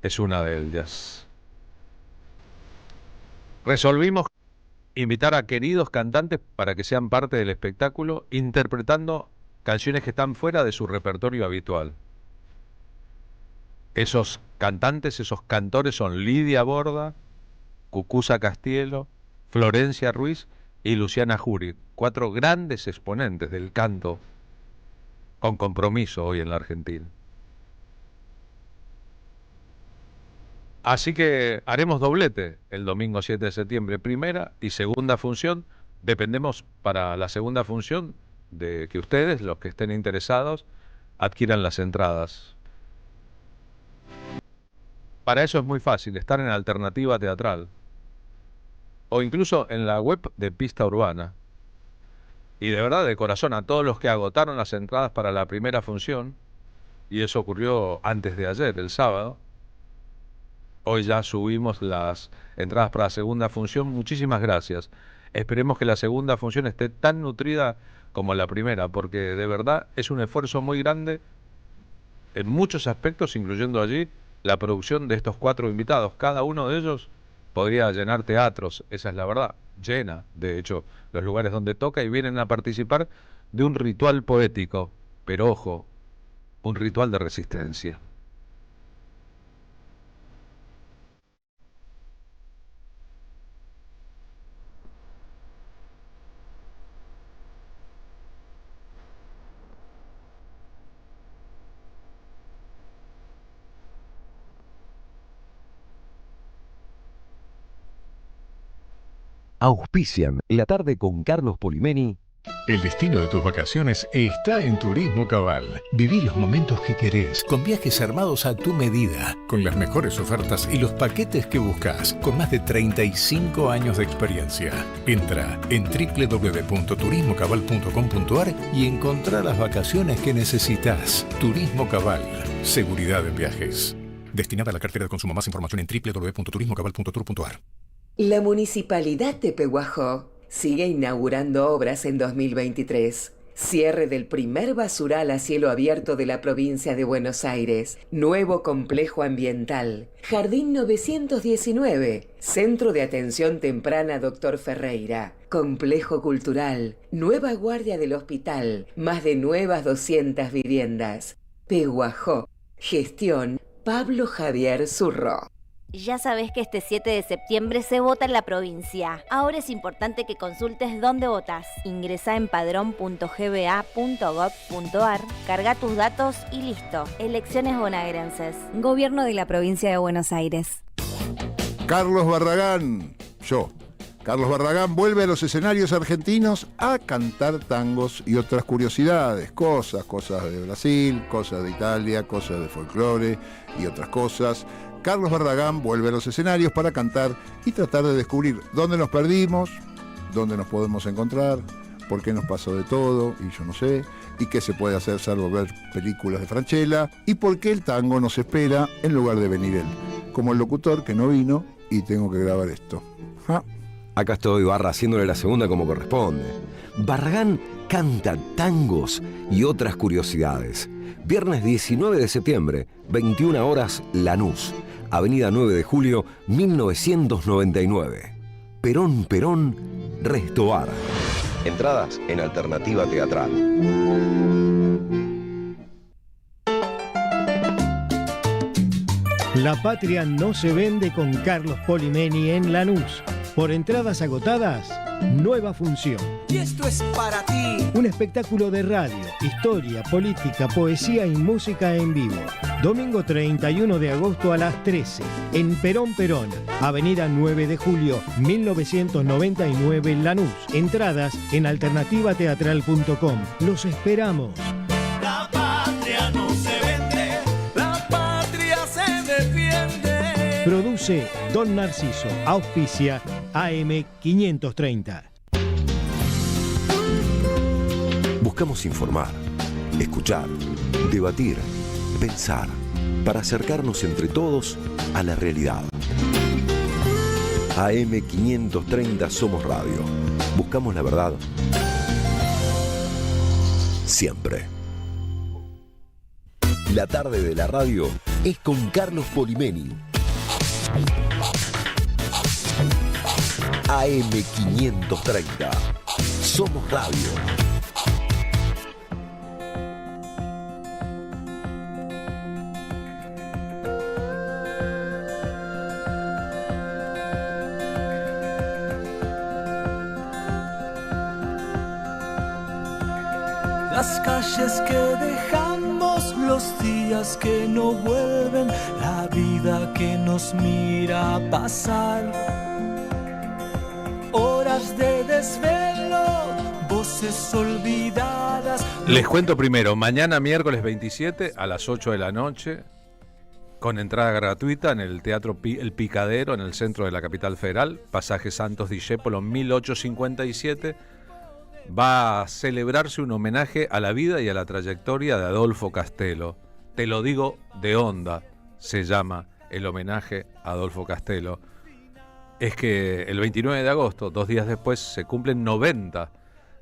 es una de ellas. Resolvimos invitar a queridos cantantes para que sean parte del espectáculo, interpretando canciones que están fuera de su repertorio habitual. Esos cantantes, esos cantores son Lidia Borda, Cucuza Castielo, Florencia Ruiz y Luciana Jury, 4 grandes exponentes del canto con compromiso hoy en la Argentina. Así que haremos doblete el domingo 7 de septiembre, primera y segunda función. Dependemos para la segunda función de que ustedes, los que estén interesados, adquieran las entradas. Para eso es muy fácil, estar en Alternativa Teatral o incluso en la web de Pista Urbana. Y de verdad, de corazón, a todos los que agotaron las entradas para la primera función, y eso ocurrió antes de ayer, el sábado, hoy ya subimos las entradas para la segunda función. Muchísimas gracias. Esperemos que la segunda función esté tan nutrida como la primera, porque de verdad es un esfuerzo muy grande en muchos aspectos, incluyendo allí la producción de estos 4 invitados. Cada uno de ellos podría llenar teatros, esa es la verdad, llena, de hecho, los lugares donde toca, y vienen a participar de un ritual poético, pero ojo, un ritual de resistencia. Auspician La Tarde con Carlos Polimeni. El destino de tus vacaciones está en Turismo Cabal. Viví los momentos que querés, con viajes armados a tu medida, con las mejores ofertas y los paquetes que buscas, con más de 35 años de experiencia. Entra en www.turismocabal.com.ar y encontrá las vacaciones que necesitas. Turismo Cabal, seguridad en viajes. Destinada a la cartera de consumo. Más información en www.turismocabal.tour.ar. La Municipalidad de Pehuajó sigue inaugurando obras en 2023. Cierre del primer basural a cielo abierto de la provincia de Buenos Aires. Nuevo complejo ambiental. Jardín 919. Centro de Atención Temprana Dr. Ferreira. Complejo cultural. Nueva guardia del hospital. Más de nuevas 200 viviendas. Pehuajó. Gestión Pablo Javier Zurro. Ya sabés que este 7 de septiembre se vota en la provincia. Ahora es importante que consultes dónde votás. Ingresá en padrón.gba.gov.ar, carga tus datos y listo. Elecciones bonaerenses. Gobierno de la provincia de Buenos Aires. Carlos Barragán, Carlos Barragán vuelve a los escenarios argentinos a cantar tangos y otras curiosidades, cosas de Brasil, cosas de Italia, cosas de folclore y otras cosas. Carlos Barragán vuelve a los escenarios para cantar y tratar de descubrir dónde nos perdimos, dónde nos podemos encontrar, por qué nos pasó de todo, y yo no sé, y qué se puede hacer salvo ver películas de Francella, y por qué el tango nos espera en lugar de venir él, como el locutor que no vino y tengo que grabar esto. ¿Ah? Acá estoy, Barra, haciéndole la segunda como corresponde. Barragán canta tangos y otras curiosidades. Viernes 19 de septiembre, 21 horas, Lanús. Avenida 9 de Julio, 1999. Perón, Restobar. Entradas en Alternativa Teatral. La Patria no se vende con Carlos Polimeni en Lanús. Por entradas agotadas, nueva función. Y esto es para ti. Un espectáculo de radio, historia, política, poesía y música en vivo. Domingo 31 de agosto a las 13, en Perón, Avenida 9 de Julio, 1999, Lanús. Entradas en alternativateatral.com. Los esperamos. La patria no se vende, la patria se defiende. Produce Don Narciso, auspicia AM530. Buscamos informar, escuchar, debatir, pensar, para acercarnos entre todos a la realidad. AM530 Somos Radio. Buscamos la verdad siempre. La tarde de la radio es con Carlos Polimeni. AM530 Somos Radio. Las calles que dejamos, los días que no vuelven, la vida que nos mira pasar. Horas de desvelo, voces olvidadas. Les cuento primero, mañana miércoles 27 a las 8 de la noche, con entrada gratuita en el Teatro El Picadero, en el centro de la capital federal, pasaje Santos Discépolo 1857, va a celebrarse un homenaje a la vida y a la trayectoria de Adolfo Castello. Te lo digo de onda, se llama el homenaje a Adolfo Castello. Es que el 29 de agosto, 2 días después, se cumplen 90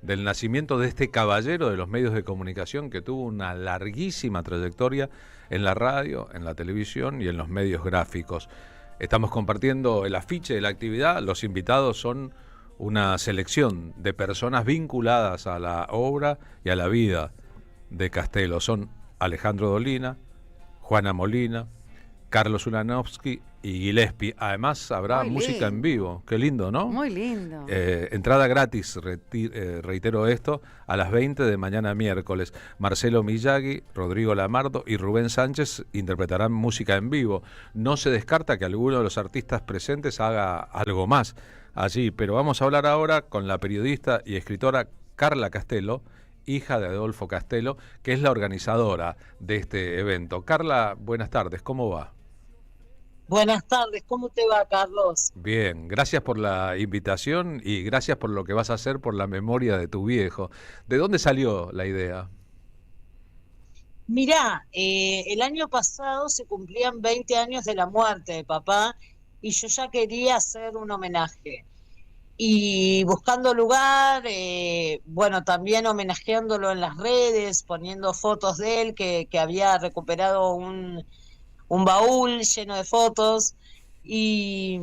del nacimiento de este caballero de los medios de comunicación que tuvo una larguísima trayectoria en la radio, en la televisión y en los medios gráficos. Estamos compartiendo el afiche de la actividad. Los invitados son una selección de personas vinculadas a la obra y a la vida de Castello. Son Alejandro Dolina, Juana Molina, Carlos Ulanovsky y Gillespie. Además habrá música en vivo. Qué lindo, ¿no? Muy lindo. Entrada gratis, reitero esto, a las 20 de mañana miércoles. Marcelo Miyagi, Rodrigo Lamardo y Rubén Sánchez interpretarán música en vivo. No se descarta que alguno de los artistas presentes haga algo más allí, pero vamos a hablar ahora con la periodista y escritora Carla Castello, hija de Adolfo Castello, que es la organizadora de este evento. Carla, buenas tardes, ¿cómo va? Buenas tardes, ¿cómo te va, Carlos? Bien, gracias por la invitación y gracias por lo que vas a hacer por la memoria de tu viejo. ¿De dónde salió la idea? Mirá, el año pasado se cumplían 20 años de la muerte de papá y yo ya quería hacer un homenaje. Y buscando lugar, bueno, también homenajeándolo en las redes, poniendo fotos de él, que había recuperado un baúl lleno de fotos, y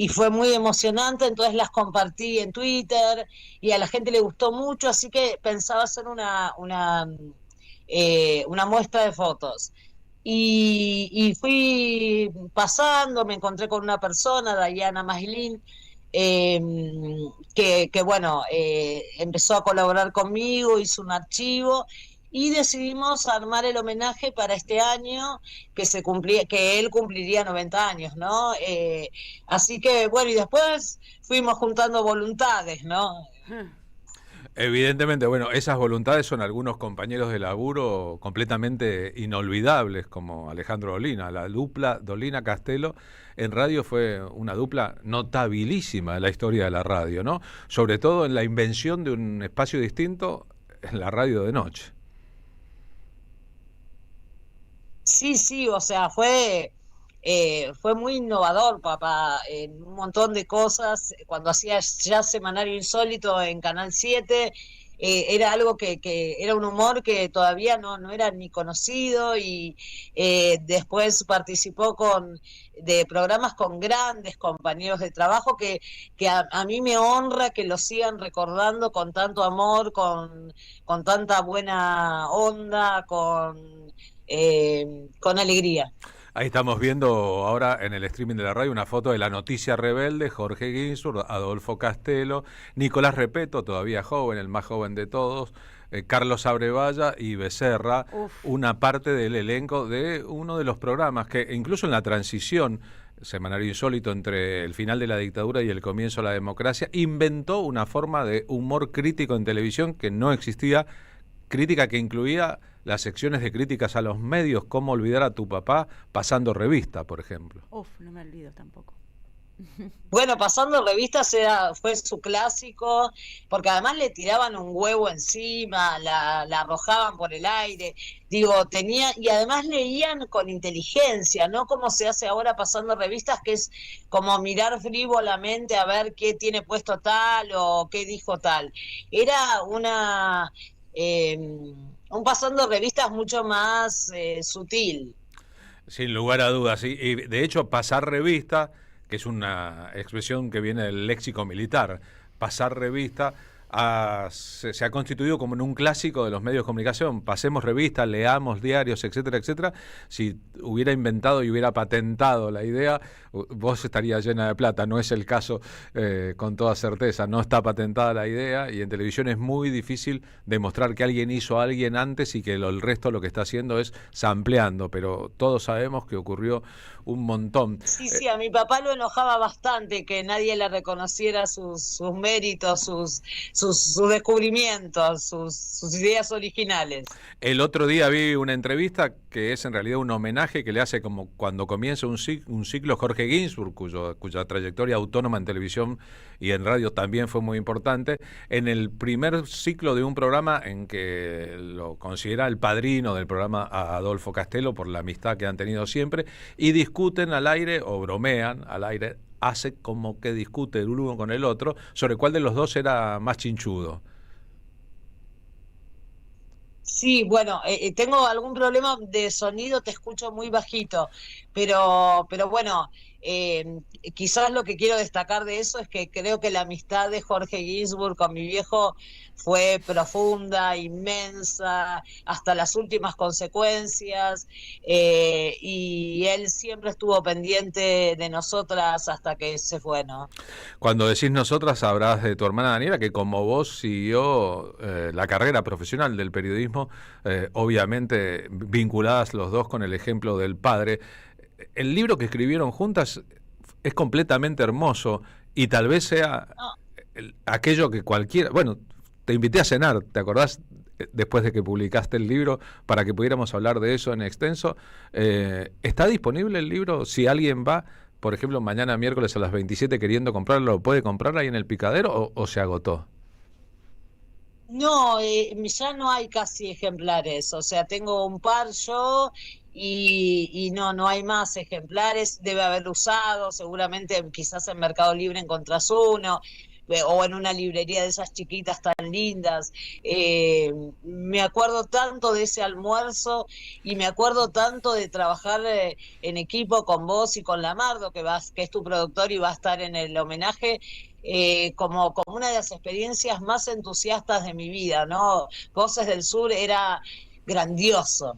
fue muy emocionante, entonces las compartí en Twitter, y a la gente le gustó mucho, así que pensaba hacer una muestra de fotos. Y fui pasando, me encontré con una persona, Diana Maslin, que bueno, empezó a colaborar conmigo, hizo un archivo y decidimos armar el homenaje para este año que él cumpliría 90 años, ¿no? Así que bueno, y después fuimos juntando voluntades, ¿no? Evidentemente, bueno, esas voluntades son algunos compañeros de laburo completamente inolvidables, como Alejandro Dolina. La dupla Dolina-Castelo en radio fue una dupla notabilísima en la historia de la radio, ¿no? Sobre todo en la invención de un espacio distinto en la radio de noche. Sí, o sea, fue muy innovador, papá, en un montón de cosas. Cuando hacía ya Semanario Insólito en Canal 7, era algo que era un humor que todavía no era ni conocido, y después participó de programas con grandes compañeros de trabajo que a mí me honra que lo sigan recordando con tanto amor, con tanta buena onda, con alegría. Ahí estamos viendo ahora en el streaming de la radio una foto de La Noticia Rebelde, Jorge Ginsburg, Adolfo Castelo, Nicolás Repeto, todavía joven, el más joven de todos, Carlos Abrevaya y Becerra, una parte del elenco de uno de los programas que incluso en la transición, Semanario Insólito, entre el final de la dictadura y el comienzo de la democracia, inventó una forma de humor crítico en televisión que no existía, crítica que incluía las secciones de críticas a los medios, cómo olvidar a tu papá, Pasando Revista, por ejemplo. No me olvido tampoco. Bueno, Pasando Revistas fue su clásico, porque además le tiraban un huevo encima, la arrojaban por el aire, digo, y además leían con inteligencia, no como se hace ahora Pasando Revistas, que es como mirar frívolamente a ver qué tiene puesto tal o qué dijo tal. Era un Pasando Revistas mucho más sutil. Sin lugar a dudas, sí. Y de hecho, pasar revista, que es una expresión que viene del léxico militar, pasar revista se ha constituido como en un clásico de los medios de comunicación. Pasemos revistas, leamos diarios, etcétera, etcétera. Si hubiera inventado y hubiera patentado la idea, vos estarías llena de plata. No es el caso, con toda certeza. No está patentada la idea, y en televisión es muy difícil demostrar que alguien hizo a alguien antes y que el resto lo que está haciendo es sampleando, pero todos sabemos que ocurrió un montón. Sí, a mi papá lo enojaba bastante que nadie le reconociera sus méritos, sus descubrimientos, sus ideas originales. El otro día vi una entrevista que es en realidad un homenaje que le hace como cuando comienza un ciclo Jorge Ginsburg, cuya trayectoria autónoma en televisión y en radio también fue muy importante, en el primer ciclo de un programa en que lo considera el padrino del programa a Adolfo Castelo por la amistad que han tenido siempre, y discuten al aire o bromean al aire, hace como que discute el uno con el otro sobre cuál de los dos era más chinchudo. Sí, bueno, tengo algún problema de sonido, te escucho muy bajito, pero bueno, quizás lo que quiero destacar de eso es que creo que la amistad de Jorge Ginsburg con mi viejo fue profunda, inmensa, hasta las últimas consecuencias, y él siempre estuvo pendiente de nosotras hasta que se fue, ¿no? Cuando decís nosotras, sabrás de tu hermana Daniela, que como vos siguió la carrera profesional del periodismo, obviamente vinculadas los dos con el ejemplo del padre. El libro que escribieron juntas es completamente hermoso, y tal vez sea aquello que cualquiera... Bueno, te invité a cenar, ¿te acordás? Después de que publicaste el libro, para que pudiéramos hablar de eso en extenso. ¿Está disponible el libro? Si alguien va, por ejemplo, mañana miércoles a las 27 queriendo comprarlo, ¿lo puede comprar ahí en el Picadero o se agotó? No, ya no hay casi ejemplares, o sea, tengo un par yo y no hay más ejemplares, debe haber usado, seguramente quizás en Mercado Libre encontrás uno, o en una librería de esas chiquitas tan lindas. Me acuerdo tanto de ese almuerzo y me acuerdo tanto de trabajar en equipo con vos y con Lamardo, que es tu productor y va a estar en el homenaje. Como una de las experiencias más entusiastas de mi vida, ¿no? Voces del Sur era grandioso.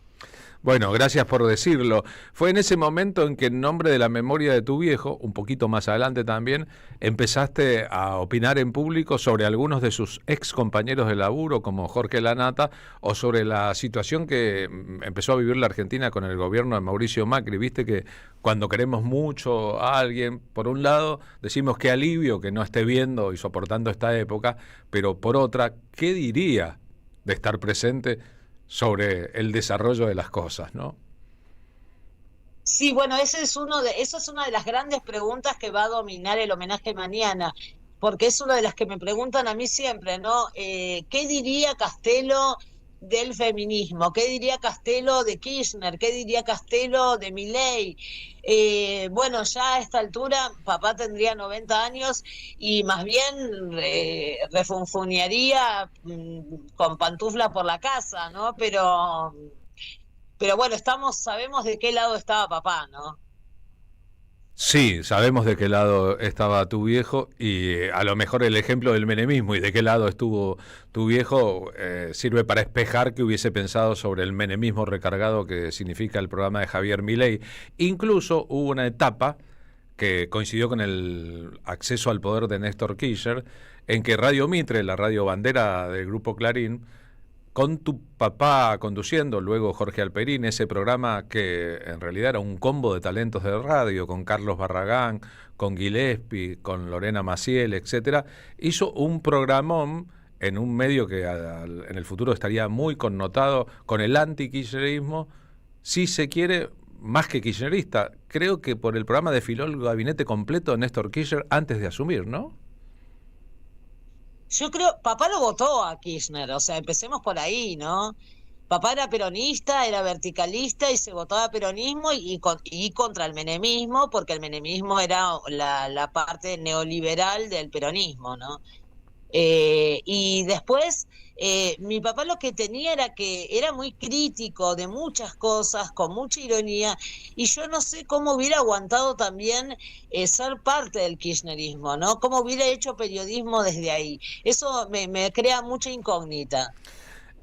Bueno, gracias por decirlo. Fue en ese momento en que, en nombre de la memoria de tu viejo, un poquito más adelante también, empezaste a opinar en público sobre algunos de sus ex compañeros de laburo, como Jorge Lanata, o sobre la situación que empezó a vivir la Argentina con el gobierno de Mauricio Macri. Viste que cuando queremos mucho a alguien, por un lado, decimos qué alivio que no esté viendo y soportando esta época, pero por otra, ¿qué diría de estar presente sobre el desarrollo de las cosas, no? Sí, bueno, esa es una de las grandes preguntas que va a dominar el homenaje mañana, porque es una de las que me preguntan a mí siempre, ¿no? ¿Qué diría Castelo del feminismo? ¿Qué diría Castelo de Kirchner? ¿Qué diría Castelo de Milei? Bueno, ya a esta altura papá tendría 90 años y más bien refunfuñaría con pantufla por la casa, ¿no? Pero bueno, sabemos de qué lado estaba papá, ¿no? Sí, sabemos de qué lado estaba tu viejo y a lo mejor el ejemplo del menemismo y de qué lado estuvo tu viejo sirve para espejar qué hubiese pensado sobre el menemismo recargado que significa el programa de Javier Milei. Incluso hubo una etapa que coincidió con el acceso al poder de Néstor Kirchner, en que Radio Mitre, la radio bandera del Grupo Clarín, con tu papá conduciendo, luego Jorge Alperín, ese programa que en realidad era un combo de talentos de radio, con Carlos Barragán, con Gillespie, con Lorena Maciel, etcétera, hizo un programón en un medio que en el futuro estaría muy connotado con el anti-kirchnerismo, si se quiere, más que kirchnerista. Creo que por el programa desfiló el gabinete completo de Néstor Kirchner antes de asumir, ¿no? Yo creo, papá lo votó a Kirchner, o sea, empecemos por ahí, ¿no? Papá era peronista, era verticalista y se votaba peronismo y contra el menemismo, porque el menemismo era la parte neoliberal del peronismo, ¿no? Y después, mi papá lo que tenía era que era muy crítico de muchas cosas, con mucha ironía, y yo no sé cómo hubiera aguantado también ser parte del kirchnerismo, ¿no? Cómo hubiera hecho periodismo desde ahí. Eso me crea mucha incógnita.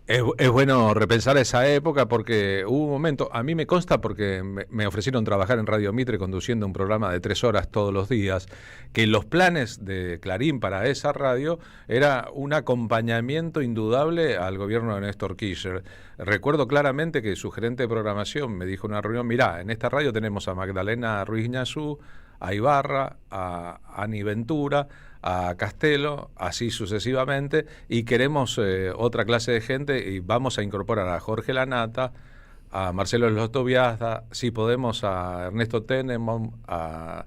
Es bueno repensar esa época porque hubo un momento, a mí me consta porque me ofrecieron trabajar en Radio Mitre conduciendo un programa de 3 horas todos los días, que los planes de Clarín para esa radio era un acompañamiento indudable al gobierno de Néstor Kirchner. Recuerdo claramente que su gerente de programación me dijo en una reunión, mirá, en esta radio tenemos a Magdalena Ruiz Ñazú, a Ibarra, a Ani Ventura, a Castelo, así sucesivamente, y queremos otra clase de gente y vamos a incorporar a Jorge Lanata, a Marcelo Lotobiazda, si podemos a Ernesto Tenenbaum, a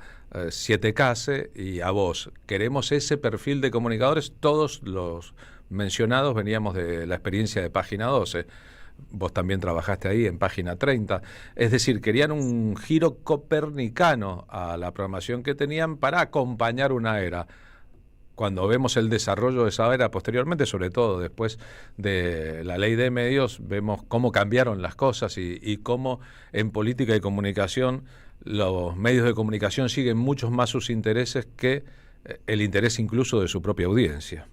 Siete Case y a vos. Queremos ese perfil de comunicadores, todos los mencionados veníamos de la experiencia de Página 12. Vos también trabajaste ahí en Página 30. Es decir, querían un giro copernicano a la programación que tenían para acompañar una era. Cuando vemos el desarrollo de esa era posteriormente, sobre todo después de la ley de medios, vemos cómo cambiaron las cosas y cómo en política y comunicación los medios de comunicación siguen muchos más sus intereses que el interés incluso de su propia audiencia.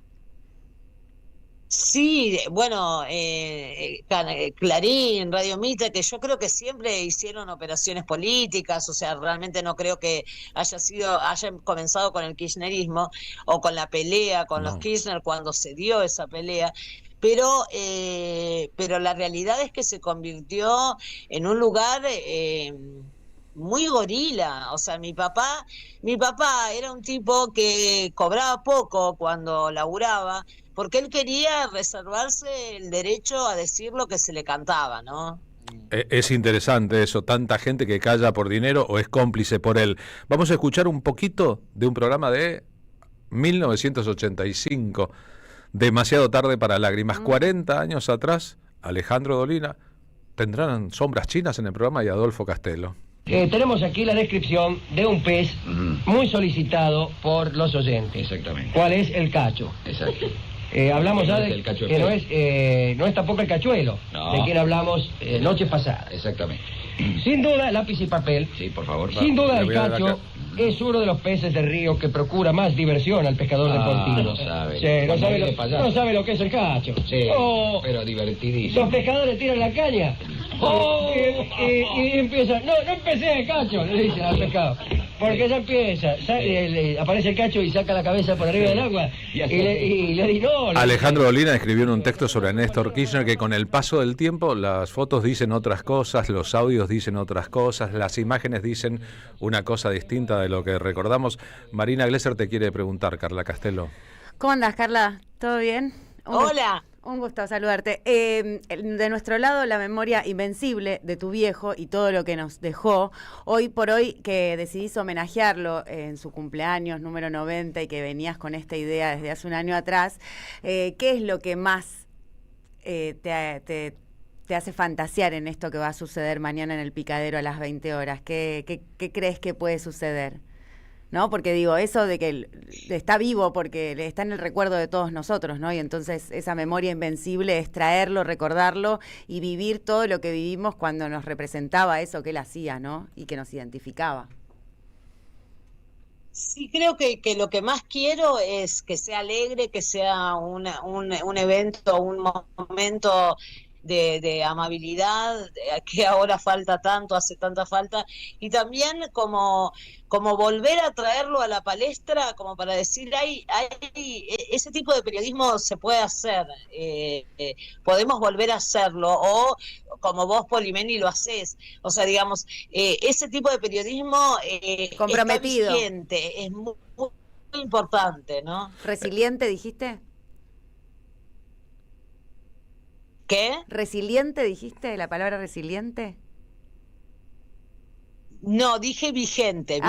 Sí, bueno, Clarín, Radio Mitre, que yo creo que siempre hicieron operaciones políticas, o sea, realmente no creo que hayan comenzado con el kirchnerismo o con la pelea con los Kirchner cuando se dio esa pelea. Pero la realidad es que se convirtió en un lugar muy gorila. O sea, mi papá era un tipo que cobraba poco cuando laburaba, porque él quería reservarse el derecho a decir lo que se le cantaba, ¿no? Es interesante eso, tanta gente que calla por dinero o es cómplice por él. Vamos a escuchar un poquito de un programa de 1985, Demasiado tarde para lágrimas. 40 años atrás, Alejandro Dolina ¿Tendrán sombras chinas en el programa y Adolfo Castelo? Tenemos aquí la descripción de un pez muy solicitado por los oyentes. Exactamente. ¿Cuál es el cacho? Exacto. Hablamos ya No es de el cacho de que pez. no es tampoco el cachuelo, No. de quien hablamos noches pasadas. Exactamente. Sin duda, lápiz y papel. Sí, por favor. Sin duda, Le el voy a dar cacho acá. es uno de los peces de río que procura más diversión al pescador deportivo. No sabe. Sí, Cuando viene para allá. no sabe lo que es el cacho. Sí, Oh, pero divertidísimo. los pescadores tiran la caña. Y empieza, no empecé el cacho, le dicen al pescado. Porque ya empieza, aparece el cacho y saca la cabeza por arriba del agua. Y le dice, no. Alejandro Dolina escribió en un texto sobre Néstor Kirchner que con el paso del tiempo las fotos dicen otras cosas, los audios dicen otras cosas, las imágenes dicen una cosa distinta de lo que recordamos. Marina Glesser te quiere preguntar, Carla Castelo. ¿Cómo andas, Carla? ¿Todo bien? Hola. Un gusto saludarte. De nuestro lado, la memoria invencible de tu viejo y todo lo que nos dejó. Hoy por hoy que decidís homenajearlo en su cumpleaños número 90 y que venías con esta idea desde hace un año atrás, ¿qué es lo que más te hace fantasear en esto que va a suceder mañana en el Picadero a las 20 horas? ¿Qué crees que puede suceder? ¿No? Porque digo, eso de que está vivo porque está en el recuerdo de todos nosotros, ¿no? Y entonces esa memoria invencible es traerlo, recordarlo y vivir todo lo que vivimos cuando nos representaba eso que él hacía, ¿no? Y que nos identificaba. Sí, creo que lo que más quiero es que sea alegre, que sea un evento, un momento de amabilidad, que ahora falta tanto, hace tanta falta, y también como volver a traerlo a la palestra, como para decir, ese tipo de periodismo se puede hacer, podemos volver a hacerlo, o como vos, Polimeni, lo hacés, o sea, digamos, ese tipo de periodismo comprometido, está vigente, es muy, muy importante, ¿no? ¿Resiliente dijiste? ¿Qué? ¿Resiliente dijiste? ¿La palabra resiliente? No, dije vigente.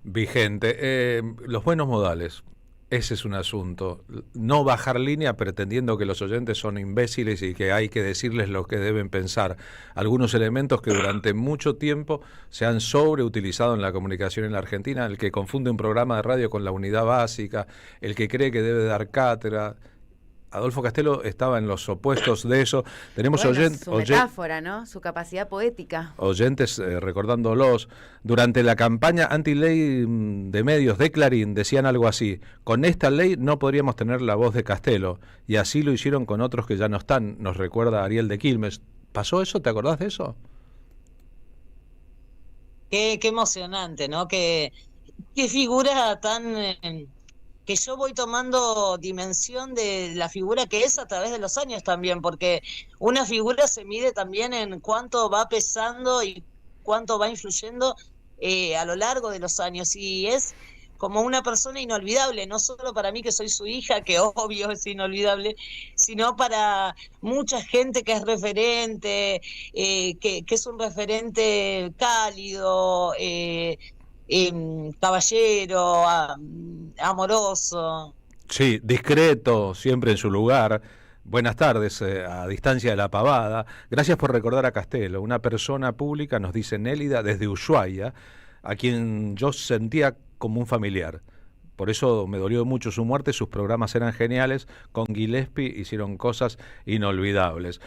Vigente. Los buenos modales. Ese es un asunto. No bajar línea pretendiendo que los oyentes son imbéciles y que hay que decirles lo que deben pensar. Algunos elementos que durante mucho tiempo se han sobreutilizado en la comunicación en la Argentina, el que confunde un programa de radio con la unidad básica, el que cree que debe dar cátedra. Adolfo Castelo estaba en los opuestos de eso. Tenemos su metáfora, ¿no? Su capacidad poética. Oyentes recordándolos. Durante la campaña anti-ley de medios de Clarín decían algo así: con esta ley no podríamos tener la voz de Castelo. Y así lo hicieron con otros que ya no están. Nos recuerda Ariel de Quilmes. ¿Pasó eso? ¿Te acordás de eso? Qué emocionante, ¿no? Qué figura tan... que yo voy tomando dimensión de la figura que es a través de los años también, porque una figura se mide también en cuánto va pesando y cuánto va influyendo a lo largo de los años, y es como una persona inolvidable, no solo para mí que soy su hija, que obvio es inolvidable, sino para mucha gente que es referente, que es un referente cálido, caballero, amoroso. Sí, discreto, siempre en su lugar. Buenas tardes, a distancia de la pavada. Gracias por recordar a Castelo, una persona pública, nos dice Nélida, desde Ushuaia, a quien yo sentía como un familiar. Por eso me dolió mucho su muerte, sus programas eran geniales, con Gillespie hicieron cosas inolvidables.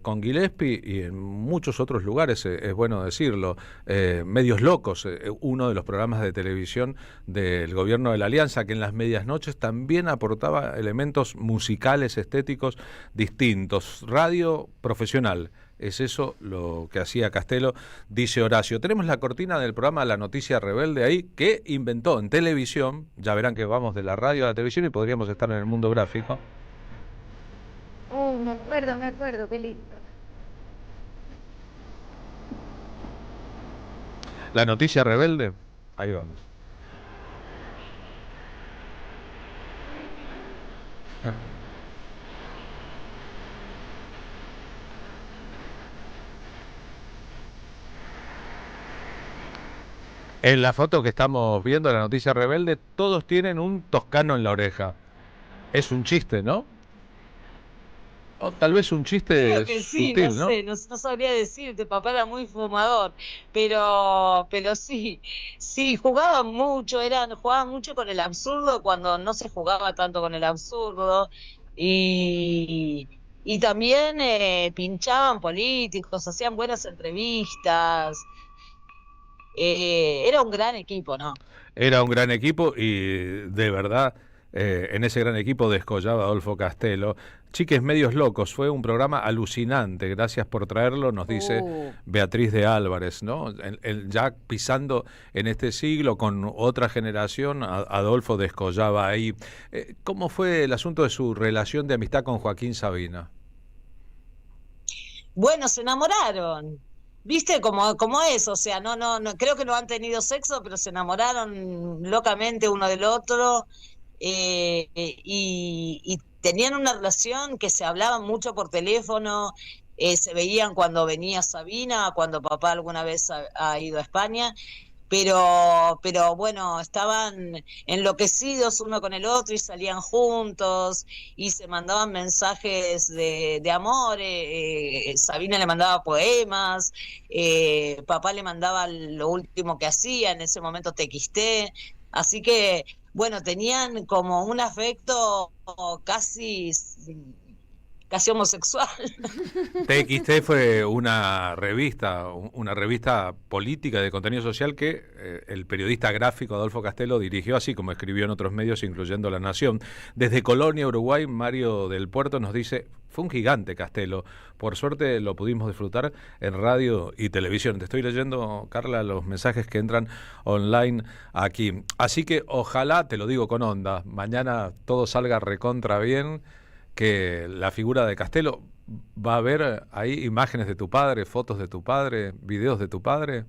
Con Gillespie y en muchos otros lugares, es bueno decirlo, Medios Locos, uno de los programas de televisión del gobierno de la Alianza, que en las medias noches también aportaba elementos musicales, estéticos distintos. Radio profesional. Es eso lo que hacía Castelo, dice Horacio. Tenemos la cortina del programa La Noticia Rebelde ahí, que inventó en televisión. Ya verán que vamos de la radio a la televisión y podríamos estar en el mundo gráfico. Me acuerdo, qué lindo. La Noticia Rebelde, ahí vamos. En la foto que estamos viendo, La Noticia Rebelde, todos tienen un toscano en la oreja. Es un chiste, ¿no? O tal vez un chiste Creo que sí, sutil, no ¿no? sé, no sabría decirte, papá era muy fumador, pero sí, sí, jugaban mucho con el absurdo cuando no se jugaba tanto con el absurdo, y también pinchaban políticos, hacían buenas entrevistas, era un gran equipo, ¿no? Era un gran equipo y de verdad en ese gran equipo descollaba Adolfo Castelo. Chiques Medios Locos, fue un programa alucinante, gracias por traerlo, nos dice Beatriz de Álvarez, ¿no? Ya pisando en este siglo con otra generación, Adolfo descollaba ahí. ¿Cómo fue el asunto de su relación de amistad con Joaquín Sabina? Bueno, se enamoraron. ¿Viste cómo es? O sea, no, creo que no han tenido sexo, pero se enamoraron locamente uno del otro, y tenían una relación que se hablaban mucho por teléfono, se veían cuando venía Sabina, cuando papá alguna vez ha ido a España, pero bueno, estaban enloquecidos uno con el otro y salían juntos y se mandaban mensajes de amor. Sabina le mandaba poemas, papá le mandaba lo último que hacía, en ese momento TXT, así que bueno, tenían como un afecto casi homosexual. TXT fue una revista política de contenido social que el periodista gráfico Adolfo Castelo dirigió, así como escribió en otros medios, incluyendo La Nación. Desde Colonia, Uruguay, Mario del Puerto nos dice, fue un gigante Castelo. Por suerte lo pudimos disfrutar en radio y televisión. Te estoy leyendo, Carla, los mensajes que entran online aquí. Así que ojalá, te lo digo con onda, mañana todo salga recontra bien, que la figura de Castelo, ¿va a haber ahí imágenes de tu padre, fotos de tu padre, videos de tu padre?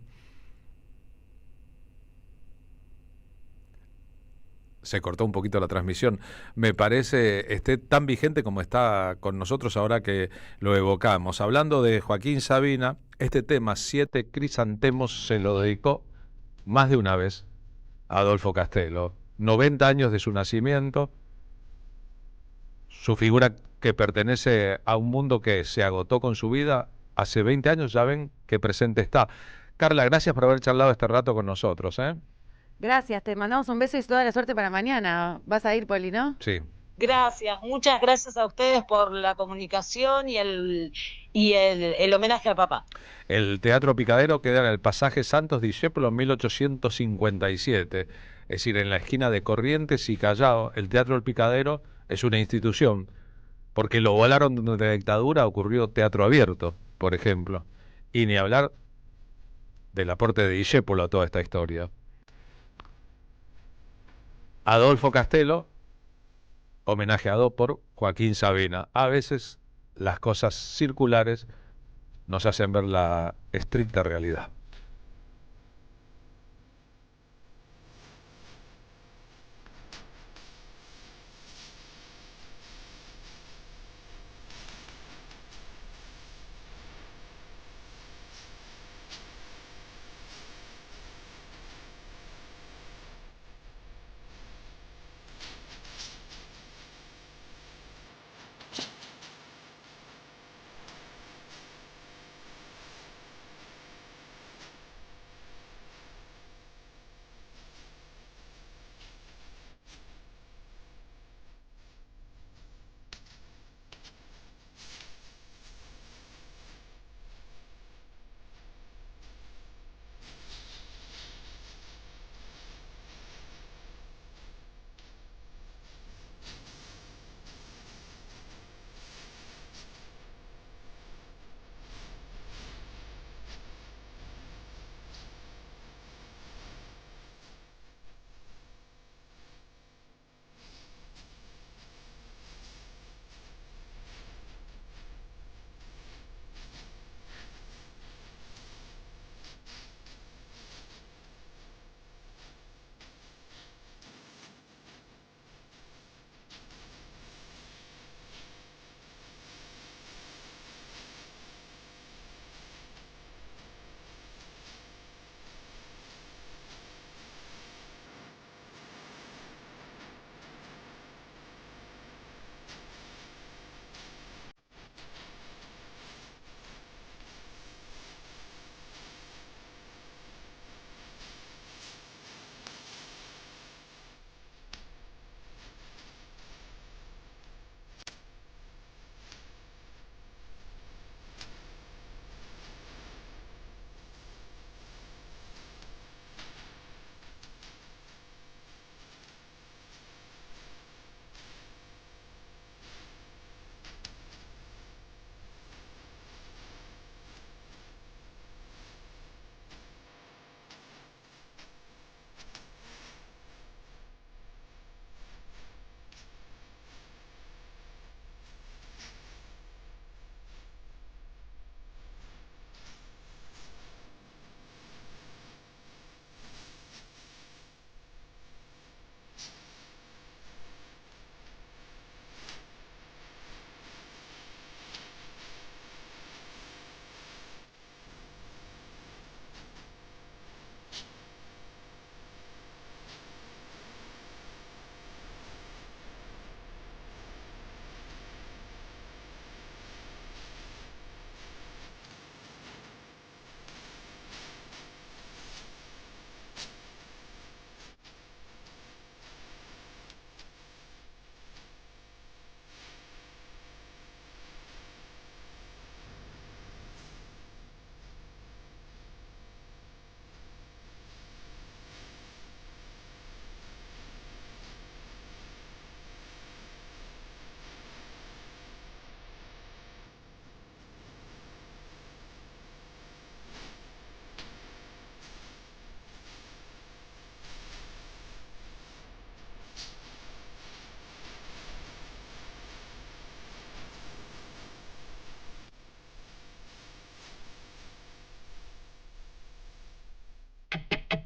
Se cortó un poquito la transmisión. Me parece esté tan vigente como está con nosotros ahora que lo evocamos. Hablando de Joaquín Sabina, este tema, 7 crisantemos, se lo dedicó más de una vez a Adolfo Castelo. 90 años de su nacimiento, su figura que pertenece a un mundo que se agotó con su vida hace 20 años, ya ven qué presente está. Carla, gracias por haber charlado este rato con nosotros, ¿eh? Gracias, te mandamos un beso y toda la suerte para mañana. ¿Vas a ir, Poli, no? Sí. Gracias, muchas gracias a ustedes por la comunicación y el homenaje a papá. El Teatro Picadero queda en el pasaje Santos Discépolo 1857, es decir, en la esquina de Corrientes y Callao. El Teatro El Picadero es una institución, porque lo volaron durante la dictadura, ocurrió teatro abierto, por ejemplo, y ni hablar del aporte de Discépolo a toda esta historia. Adolfo Castelo, homenajeado por Joaquín Sabina. A veces las cosas circulares nos hacen ver la estricta realidad.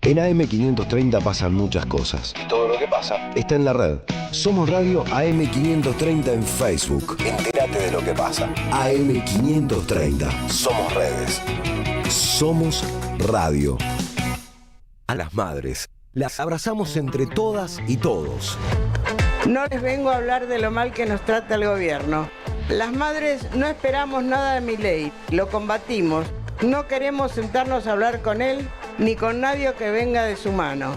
En AM530 pasan muchas cosas. Y todo lo que pasa está en la red. Somos Radio AM530 en Facebook. Entérate de lo que pasa. AM530. Somos redes. Somos radio. A las madres las abrazamos entre todas y todos. No les vengo a hablar de lo mal que nos trata el gobierno. Las madres no esperamos nada de Milei, lo combatimos. No queremos sentarnos a hablar con él ni con nadie que venga de su mano.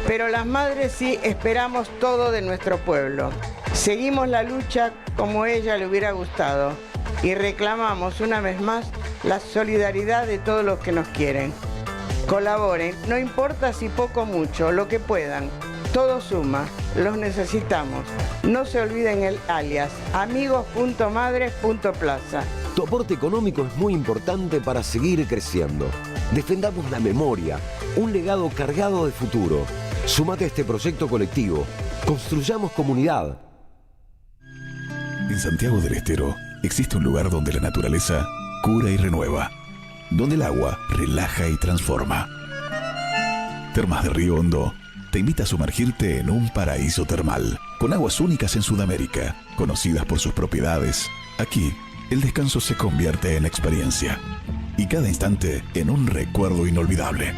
Pero las madres sí esperamos todo de nuestro pueblo. Seguimos la lucha como ella le hubiera gustado y reclamamos una vez más la solidaridad de todos los que nos quieren. Colaboren, no importa si poco o mucho, lo que puedan. Todo suma, los necesitamos. No se olviden el alias, amigos.madres.plaza. Tu aporte económico es muy importante para seguir creciendo. Defendamos la memoria, un legado cargado de futuro. Súmate a este proyecto colectivo. Construyamos comunidad. En Santiago del Estero existe un lugar donde la naturaleza cura y renueva, donde el agua relaja y transforma. Termas de Río Hondo te invita a sumergirte en un paraíso termal, con aguas únicas en Sudamérica, conocidas por sus propiedades. Aquí, el descanso se convierte en experiencia y cada instante en un recuerdo inolvidable.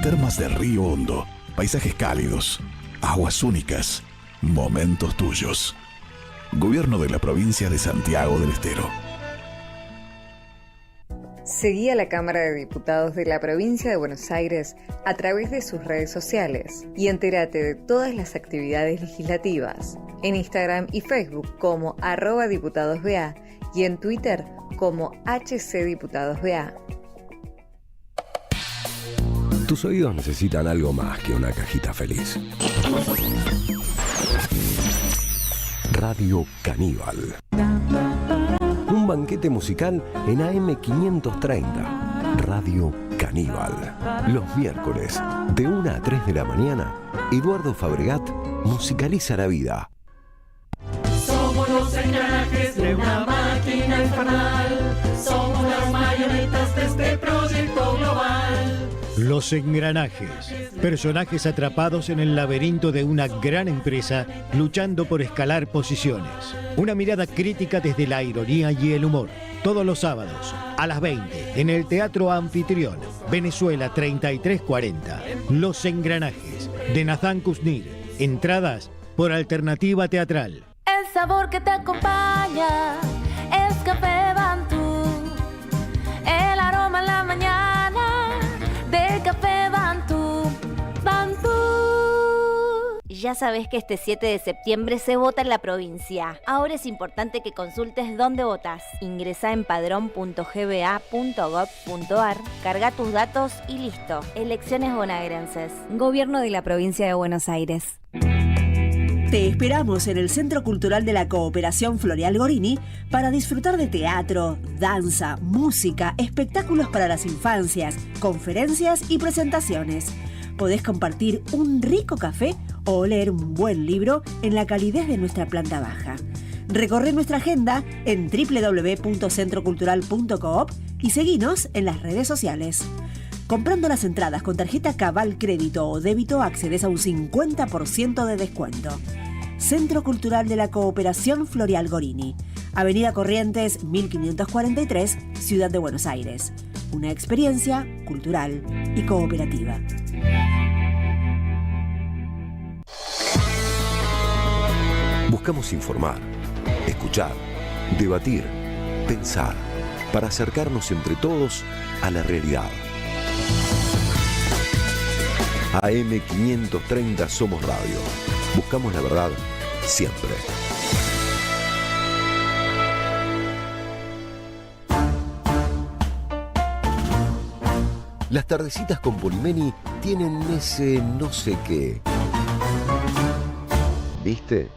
Termas de Río Hondo, paisajes cálidos, aguas únicas, momentos tuyos. Gobierno de la provincia de Santiago del Estero. Seguí a la Cámara de Diputados de la Provincia de Buenos Aires a través de sus redes sociales y entérate de todas las actividades legislativas en Instagram y Facebook como @diputadosBA y en Twitter como HCDiputadosBA. Tus oídos necesitan algo más que una cajita feliz. Radio Caníbal. Un banquete musical en AM530. Radio Caníbal. Los miércoles, de 1 a 3 de la mañana, Eduardo Fabregat musicaliza la vida. Somos los engranajes de una máquina infernal. Somos las marionetas de este proyecto global. Los engranajes, personajes atrapados en el laberinto de una gran empresa luchando por escalar posiciones. Una mirada crítica desde la ironía y el humor. Todos los sábados a las 20 en el Teatro Anfitrión, Venezuela 3340. Los engranajes de Nathan Kuznir. Entradas por Alternativa Teatral. El sabor que te acompaña es Café Bantú. El aroma en la mañana del Café Bantú. Bantú. Ya sabes que este 7 de septiembre se vota en la provincia. Ahora es importante que consultes dónde votas. Ingresá en padrón.gba.gov.ar, carga tus datos y listo. Elecciones bonaerenses. Gobierno de la Provincia de Buenos Aires. Te esperamos en el Centro Cultural de la Cooperación Floreal Gorini para disfrutar de teatro, danza, música, espectáculos para las infancias, conferencias y presentaciones. Podés compartir un rico café o leer un buen libro en la calidez de nuestra planta baja. Recorre nuestra agenda en www.centrocultural.coop y seguinos en las redes sociales. Comprando las entradas con tarjeta Cabal Crédito o Débito accedes a un 50% de descuento. Centro Cultural de la Cooperación Floreal Gorini, Avenida Corrientes 1543, Ciudad de Buenos Aires. Una experiencia cultural y cooperativa. Buscamos informar, escuchar, debatir, pensar, para acercarnos entre todos a la realidad. AM530 Somos Radio. Buscamos la verdad siempre. Las tardecitas con Polimeni tienen ese no sé qué. ¿Viste?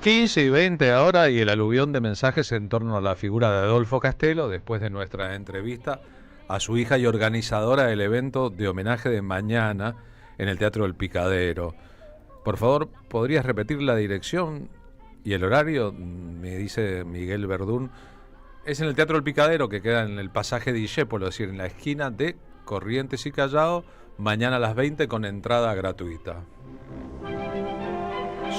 ...15 y 20 ahora y el aluvión de mensajes en torno a la figura de Adolfo Castelo... ...después de nuestra entrevista a su hija y organizadora del evento de homenaje de mañana... ...en el Teatro del Picadero. Por favor, ¿podrías repetir la dirección y el horario? Me dice Miguel Verdún. Es en el Teatro El Picadero, que queda en el pasaje de Discépolo, es decir, en la esquina de Corrientes y Callao, mañana a las 20 con entrada gratuita.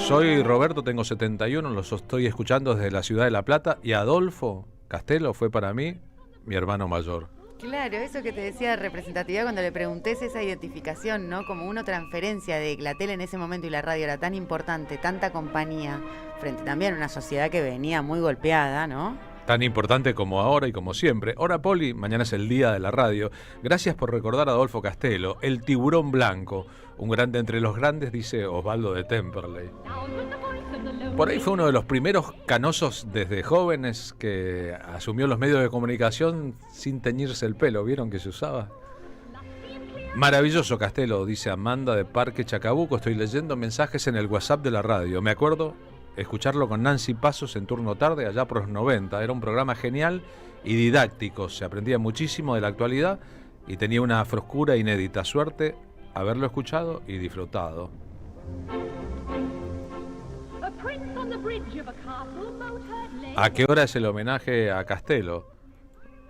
Soy Roberto, tengo 71, los estoy escuchando desde la ciudad de La Plata, y Adolfo Castelo fue para mí mi hermano mayor. Claro, eso que te decía de representatividad cuando le pregunté esa identificación, ¿no? Como una transferencia de la tele en ese momento y la radio era tan importante, tanta compañía, frente también a una sociedad que venía muy golpeada, ¿no? Tan importante como ahora y como siempre. Ahora, Poli, mañana es el día de la radio. Gracias por recordar a Adolfo Castelo, el tiburón blanco, un grande entre los grandes, dice Osvaldo de Temperley. Por ahí fue uno de los primeros canosos desde jóvenes que asumió los medios de comunicación sin teñirse el pelo. ¿Vieron que se usaba? Maravilloso Castelo, dice Amanda de Parque Chacabuco. Estoy leyendo mensajes en el WhatsApp de la radio. Me acuerdo escucharlo con Nancy Pasos en turno tarde allá por los 90. Era un programa genial y didáctico. Se aprendía muchísimo de la actualidad y tenía una frescura inédita. Suerte haberlo escuchado y disfrutado. ¿A qué hora es el homenaje a Castelo?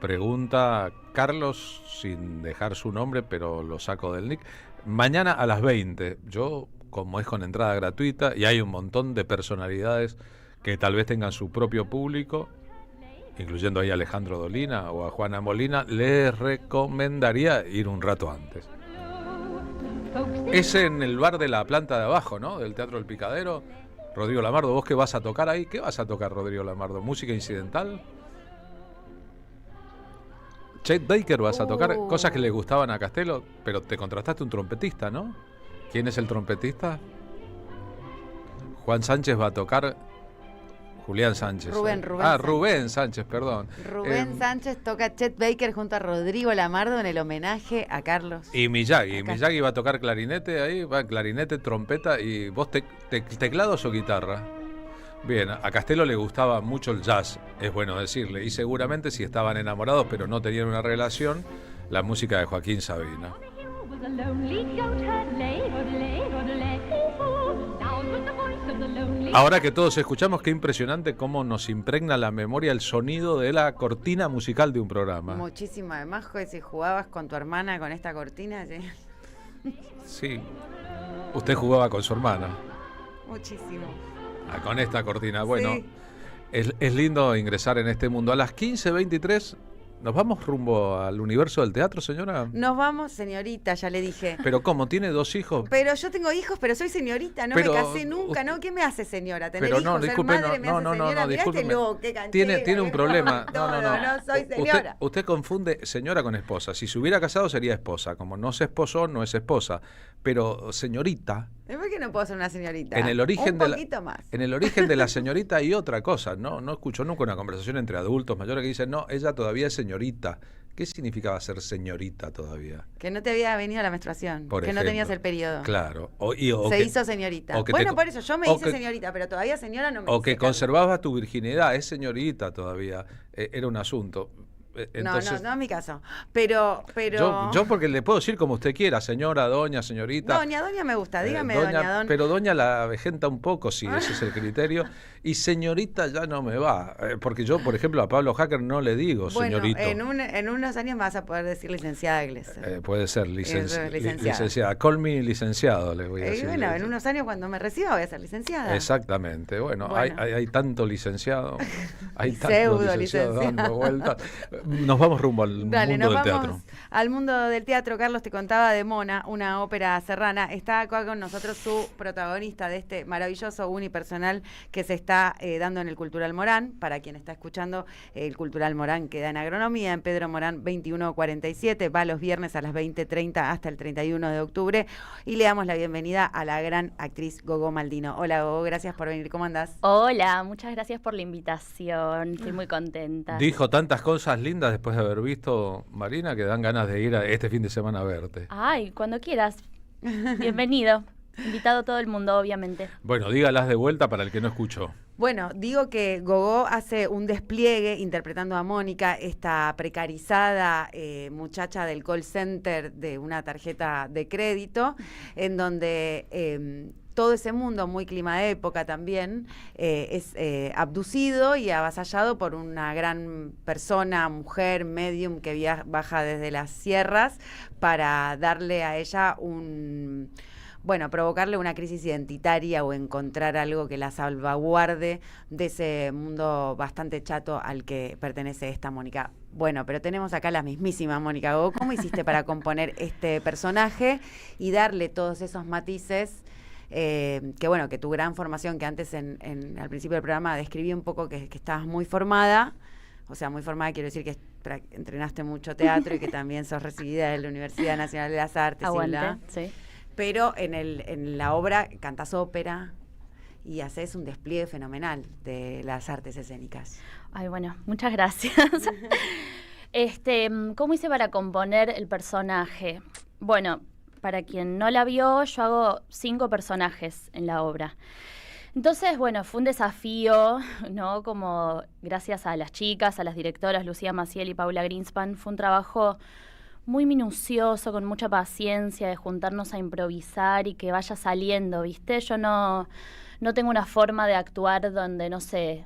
Pregunta Carlos, sin dejar su nombre, pero lo saco del nick. Mañana a las 20. Yo, como es con entrada gratuita, y hay un montón de personalidades que tal vez tengan su propio público, incluyendo ahí a Alejandro Dolina o a Juana Molina, les recomendaría ir un rato antes. Es en el bar de la planta de abajo, ¿no? Del Teatro El Picadero. Rodrigo Lamardo, ¿vos qué vas a tocar ahí? ¿Qué vas a tocar, Rodrigo Lamardo? ¿Música incidental? Chet Baker vas a tocar, cosas que le gustaban a Castelo, pero te contrataste un trompetista, ¿no? ¿Quién es el trompetista? Juan Sánchez va a tocar. Julián Sánchez. Rubén Sánchez. Rubén Sánchez, perdón. Rubén Sánchez toca Chet Baker junto a Rodrigo Lamardo en el homenaje a Carlos. Y Miyagi. Miyagi va a tocar clarinete ahí, clarinete, trompeta, y vos teclados o guitarra. Bien, a Castelo le gustaba mucho el jazz, es bueno decirle, y seguramente si estaban enamorados pero no tenían una relación, la música de Joaquín Sabina. Ahora que todos escuchamos, qué impresionante cómo nos impregna la memoria el sonido de la cortina musical de un programa. Muchísimo, además, si jugabas con tu hermana con esta cortina. Sí, usted jugaba con su hermana. Muchísimo. Con esta cortina, bueno, sí. Es lindo ingresar en este mundo. A las 15:23, ¿nos vamos rumbo al universo del teatro, señora? Nos vamos, señorita, ya le dije. ¿Pero cómo? ¿Tiene 2 hijos? Pero yo tengo hijos, pero soy señorita, no me casé nunca, ¿no? ¿Qué me hace señora? ¿Tener hijos, ser madre, me hace señora? Mirá este loco, qué canchera. Tiene un problema. No soy señora. Usted confunde señora con esposa. Si se hubiera casado sería esposa. Como no se esposó, no es esposa. Pero señorita... ¿Por qué no puedo ser una señorita? En el origen un poquito más. En el origen de la señorita hay otra cosa. No escucho nunca una conversación entre adultos mayores que dicen, no, ella todavía es señorita. ¿Qué significaba ser señorita todavía? Que no te había venido la menstruación, que no tenías el periodo. Claro. Se hizo señorita. Bueno, por eso yo me hice señorita, pero todavía señora no me hice. O que conservabas tu virginidad, es señorita todavía. Era un asunto. Entonces, no es mi caso. Pero yo porque le puedo decir como usted quiera, señora, doña, señorita. Doña me gusta, dígame doña. Pero doña la avejenta un poco, si ese es el criterio. Y señorita ya no me va. Porque yo, por ejemplo, a Pablo Hacker no le digo señorito. En unos años vas a poder decir licenciada Glesser. Puede ser licenciada. Call me licenciado, le voy a decir. Bueno, en unos años cuando me reciba voy a ser licenciada. Exactamente. Bueno. Hay tanto licenciado. Hay tanto pseudo licenciado dando vueltas. Nos vamos rumbo al mundo del teatro. Al mundo del teatro. Carlos, te contaba de Mona, una ópera serrana. Está acá con nosotros su protagonista de este maravilloso unipersonal que se está dando en el Cultural Morán. Para quien está escuchando, el Cultural Morán queda en Agronomía, en Pedro Morán 2147. Va los viernes a las 20:30 hasta el 31 de octubre. Y le damos la bienvenida a la gran actriz Gogó Maldino. Hola, Gogó, gracias por venir. ¿Cómo andás? Hola, muchas gracias por la invitación. Estoy muy contenta. Dijo tantas cosas lindas después de haber visto, Marina, que dan ganas de ir este fin de semana a verte. Ay, cuando quieras. Bienvenido. Invitado todo el mundo, obviamente. Bueno, dígalas de vuelta para el que no escuchó. Bueno, digo que Gogó hace un despliegue interpretando a Mónica, esta precarizada muchacha del call center de una tarjeta de crédito, en donde todo ese mundo, muy clima de época también, es abducido y avasallado por una gran persona, mujer, medium, que baja desde las sierras para darle a ella provocarle una crisis identitaria o encontrar algo que la salvaguarde de ese mundo bastante chato al que pertenece esta Mónica. Bueno, pero tenemos acá la mismísima Mónica Gogó. ¿Cómo hiciste para componer este personaje y darle todos esos matices? Que tu gran formación, que antes al principio del programa describí un poco que estabas muy formada. O sea, muy formada quiero decir que entrenaste mucho teatro y que también sos recibida de la Universidad Nacional de las Artes. Aguante, sí. Pero en la obra cantás ópera y haces un despliegue fenomenal de las artes escénicas. Ay, bueno, muchas gracias. ¿Cómo hice para componer el personaje? Bueno, para quien no la vio, yo hago 5 personajes en la obra. Entonces, bueno, fue un desafío, ¿no? Como gracias a las chicas, a las directoras Lucía Maciel y Paula Greenspan, fue un trabajo muy minucioso, con mucha paciencia, de juntarnos a improvisar y que vaya saliendo, ¿viste? Yo no tengo una forma de actuar donde, no sé,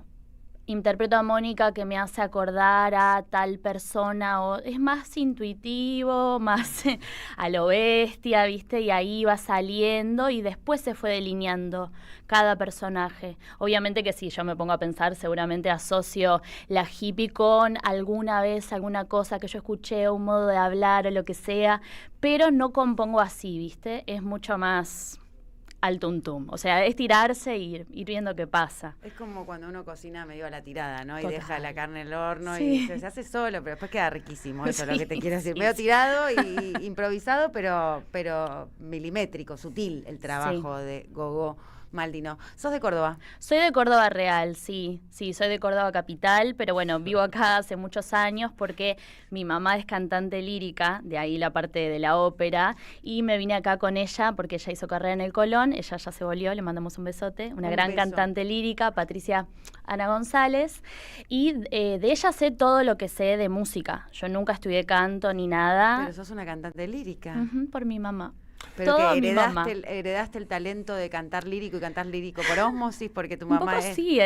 interpreto a Mónica que me hace acordar a tal persona, o es más intuitivo, más a lo bestia, ¿viste? Y ahí va saliendo y después se fue delineando cada personaje. Obviamente que si yo me pongo a pensar, seguramente asocio la hippie con alguna cosa que yo escuché, un modo de hablar o lo que sea, pero no compongo así, ¿viste? Es mucho más al tuntum, o sea, es tirarse e ir viendo qué pasa. Es como cuando uno cocina medio a la tirada, ¿no? Total. Y deja la carne en el horno Sí. y se hace solo, pero después queda riquísimo, eso es lo Sí, que te quiero decir. sí, Medio sí. tirado y improvisado, pero milimétrico, sutil el trabajo de Gogó Maldino. ¿Sos de Córdoba? Soy de Córdoba Real, sí, soy de Córdoba Capital, pero bueno, vivo acá hace muchos años porque mi mamá es cantante lírica, de ahí la parte de la ópera, y me vine acá con ella porque ella hizo carrera en el Colón, ella ya se volvió, le mandamos un besote, una gran cantante lírica, Patricia Ana González, y de ella sé todo lo que sé de música. Yo nunca estudié canto ni nada. Pero sos una cantante lírica. Por mi mamá. Pero Todo que mi mamá. heredaste el talento de cantar lírico y cantar lírico por ósmosis, porque tu Un mamá poco es... sí,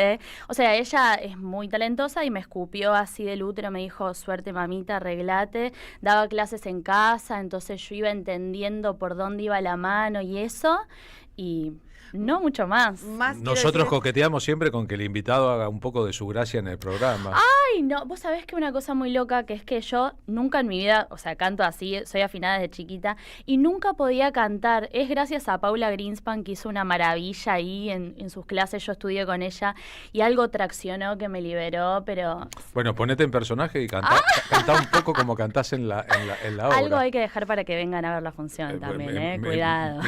O sea, ella es muy talentosa y me escupió así del útero, me dijo, suerte mamita, arreglate. Daba clases en casa, entonces yo iba entendiendo por dónde iba la mano y eso, y no mucho más. Nosotros coqueteamos siempre con que el invitado haga un poco de su gracia en el programa. Ay, no, vos sabés que una cosa muy loca, que es que yo nunca en mi vida, o sea, canto así, soy afinada desde chiquita, y nunca podía cantar. Es gracias a Paula Greenspan, que hizo una maravilla ahí en sus clases, yo estudié con ella, y algo traccionó que me liberó, pero... Bueno, ponete en personaje y cantá un poco como cantás en la obra. Algo hay que dejar para que vengan a ver la función también, cuidado.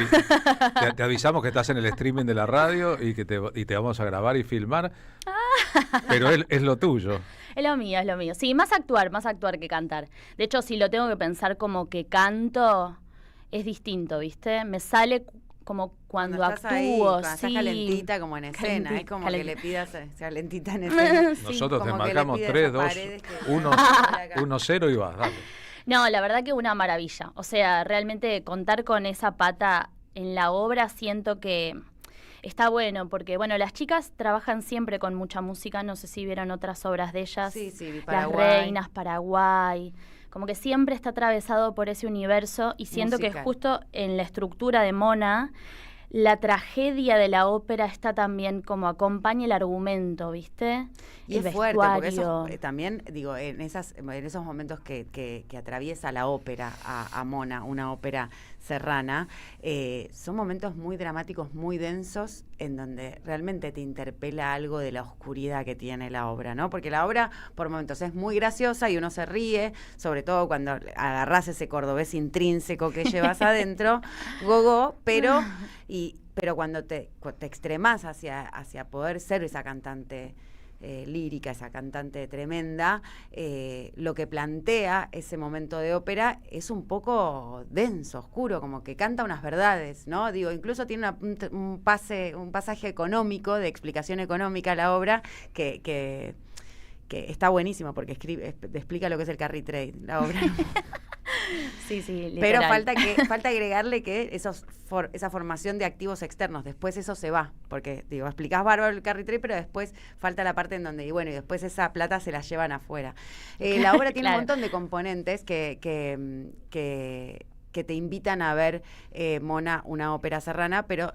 Te avisamos que estás en el streaming de la radio y que te vamos a grabar y filmar, pero es lo tuyo. Es lo mío, es lo mío. Sí, más actuar que cantar. De hecho, si lo tengo que pensar como que canto, es distinto, ¿viste? Me sale como cuando actúo, ahí, cuando sí. estás calentita como en escena, es como que le pidas calentita en escena. Nosotros te Como que le marcamos pides 3, a 2, Paredes que- 1-0 y vas, dale. No, la verdad que una maravilla. O sea, realmente contar con esa pata en la obra siento que está bueno, porque bueno, las chicas trabajan siempre con mucha música, no sé si vieron otras obras de ellas. Sí, vi Las Paraguay. Reinas, Paraguay. Como que siempre está atravesado por ese universo y siento que Musical. justo en la estructura de Mona, la tragedia de la ópera está también como acompaña el argumento, ¿viste? Y el es fuerte, porque vestuario. eso también, digo, en esos momentos que atraviesa la ópera a Mona, una ópera serrana, son momentos muy dramáticos, muy densos, en donde realmente te interpela algo de la oscuridad que tiene la obra, ¿no? Porque la obra, por momentos, es muy graciosa y uno se ríe, sobre todo cuando agarrás ese cordobés intrínseco que llevas adentro, Gogó, pero cuando te extremás hacia poder ser esa cantante lírica, esa cantante tremenda, lo que plantea ese momento de ópera es un poco denso, oscuro, como que canta unas verdades, ¿no? Digo, incluso tiene un pasaje económico, de explicación económica a la obra, que está buenísimo, porque explica lo que es el carry trade, la obra. Sí, literal. Pero falta agregarle que esa formación de activos externos, después eso se va, porque digo, explicás bárbaro el carry trade, pero después falta la parte en donde, y después esa plata se la llevan afuera. La obra tiene un montón de componentes que te invitan a ver Mona, una ópera serrana, pero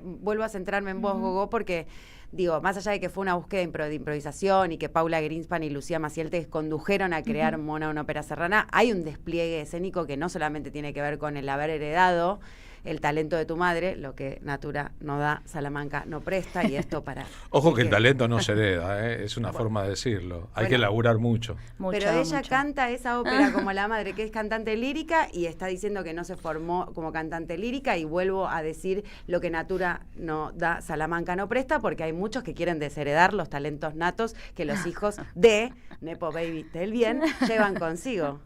vuelvo a centrarme en vos, Gogó, porque digo, más allá de que fue una búsqueda de improvisación y que Paula Greenspan y Lucía Maciel te condujeron a crear Mona, una ópera serrana, hay un despliegue escénico que no solamente tiene que ver con el haber heredado el talento de tu madre, lo que Natura no da, Salamanca no presta, y esto para... Ojo que el talento no se hereda, es una forma de decirlo. Hay que laburar mucho. Pero ella canta esa ópera como la madre, que es cantante lírica, y está diciendo que no se formó como cantante lírica, y vuelvo a decir lo que Natura no da, Salamanca no presta, porque hay muchos que quieren desheredar los talentos natos que los hijos de Nepo Baby del Bien llevan consigo.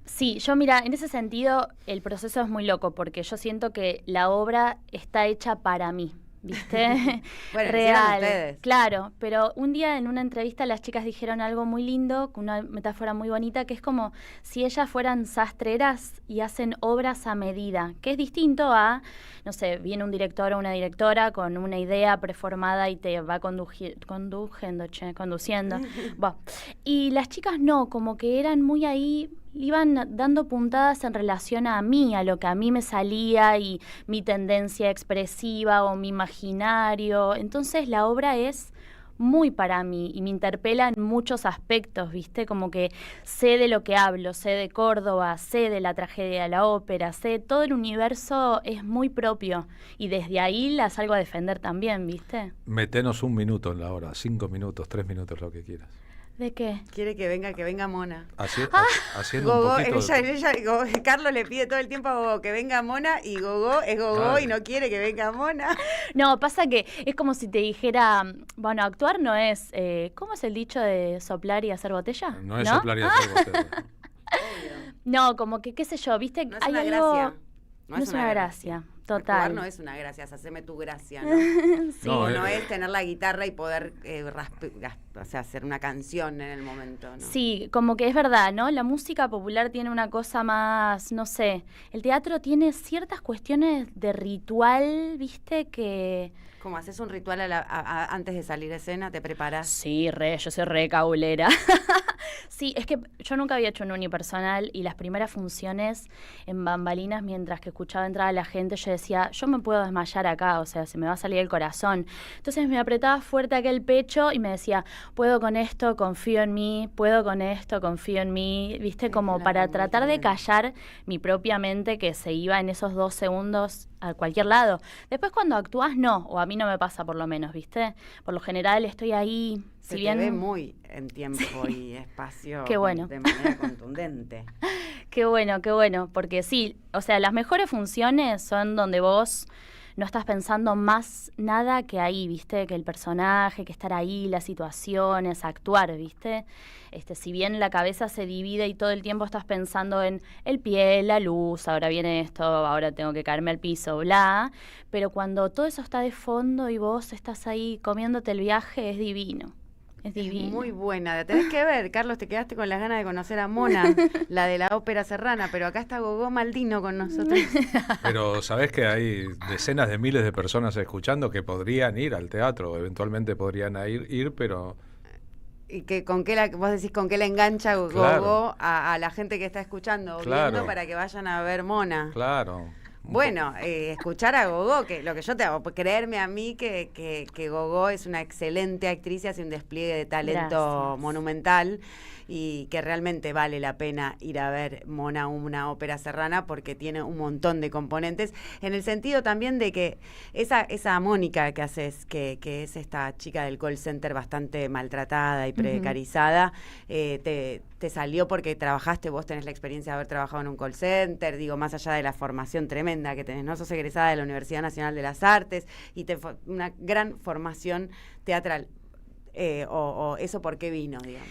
Sí, yo mira, en ese sentido el proceso es muy loco porque yo siento que la obra está hecha para mí, ¿viste? Bueno, real. Ustedes. Claro, pero un día en una entrevista las chicas dijeron algo muy lindo, una metáfora muy bonita, que es como si ellas fueran sastreras y hacen obras a medida, que es distinto a, no sé, viene un director o una directora con una idea preformada y te va conduciendo. Bah. Y las chicas no, como que eran muy ahí, iban dando puntadas en relación a mí, a lo que a mí me salía y mi tendencia expresiva o mi imaginario. Entonces la obra es muy para mí y me interpela en muchos aspectos, ¿viste? Como que sé de lo que hablo, sé de Córdoba, sé de la tragedia de la ópera, sé, todo el universo es muy propio y desde ahí la salgo a defender también, ¿viste? Metenos 1 minuto en la hora, 5 minutos, 3 minutos, lo que quieras. ¿De qué? Quiere que venga Mona. Haciendo Gogó, un poquito Carlos le pide todo el tiempo a Gogó que venga Mona, y Gogó es Gogó y no quiere que venga Mona. No, pasa que es como si te dijera, bueno, actuar no es, ¿cómo es el dicho de soplar y hacer botella? No es soplar y hacer botella. No, como que, qué sé yo, ¿viste? No es hay una algo... gracia. No es una gracia. Total. Actuar no es una gracia, haceme tu gracia, ¿no? Sí. No es tener la guitarra y poder hacer una canción en el momento, ¿no? Sí, como que es verdad, ¿no? La música popular tiene una cosa más, no sé, el teatro tiene ciertas cuestiones de ritual, ¿viste? Que... ¿Cómo haces un ritual antes de salir a escena? ¿Te preparas? Sí, yo soy re cabulera. Sí, es que yo nunca había hecho un unipersonal y las primeras funciones en bambalinas, mientras que escuchaba entrar a la gente, yo decía, yo me puedo desmayar acá, o sea, se me va a salir el corazón. Entonces me apretaba fuerte aquel pecho y me decía, puedo con esto, confío en mí, puedo con esto, confío en mí, ¿viste? Como para tratar de callar mi propia mente que se iba en esos 2 segundos a cualquier lado. Después cuando actúas, no, o a mí no me pasa por lo menos, ¿viste? Por lo general estoy ahí, se te ve muy en tiempo y espacio. Qué bueno. De manera contundente. Qué bueno, porque sí, o sea, las mejores funciones son donde vos no estás pensando más nada que ahí, ¿viste? Que el personaje, que estar ahí, las situaciones, actuar, ¿viste? Si bien la cabeza se divide y todo el tiempo estás pensando en el pie, la luz, ahora viene esto, ahora tengo que caerme al piso, bla, pero cuando todo eso está de fondo y vos estás ahí comiéndote el viaje, es divino. Es divino. Es muy buena. La tenés que ver, Carlos, te quedaste con las ganas de conocer a Mona, la de la ópera serrana, pero acá está Gogó Maldino con nosotros. Pero sabés que hay decenas de miles de personas escuchando que podrían ir al teatro, eventualmente podrían ir, pero... Y que vos decís con qué le engancha Gogó, claro, a la gente que está escuchando o viendo para que vayan a ver Mona. Claro. Bueno, escuchar a Gogó, que lo que yo te hago, creerme a mí que Gogó es una excelente actriz y hace un despliegue de talento monumental y que realmente vale la pena ir a ver Mona, una ópera serrana, porque tiene un montón de componentes, en el sentido también de que esa Mónica que haces, que es esta chica del call center bastante maltratada y precarizada, te salió porque trabajaste, vos tenés la experiencia de haber trabajado en un call center, digo, más allá de la formación tremenda que tenés, ¿no? Sos egresada de la Universidad Nacional de las Artes y una gran formación teatral, o eso por qué vino, digamos.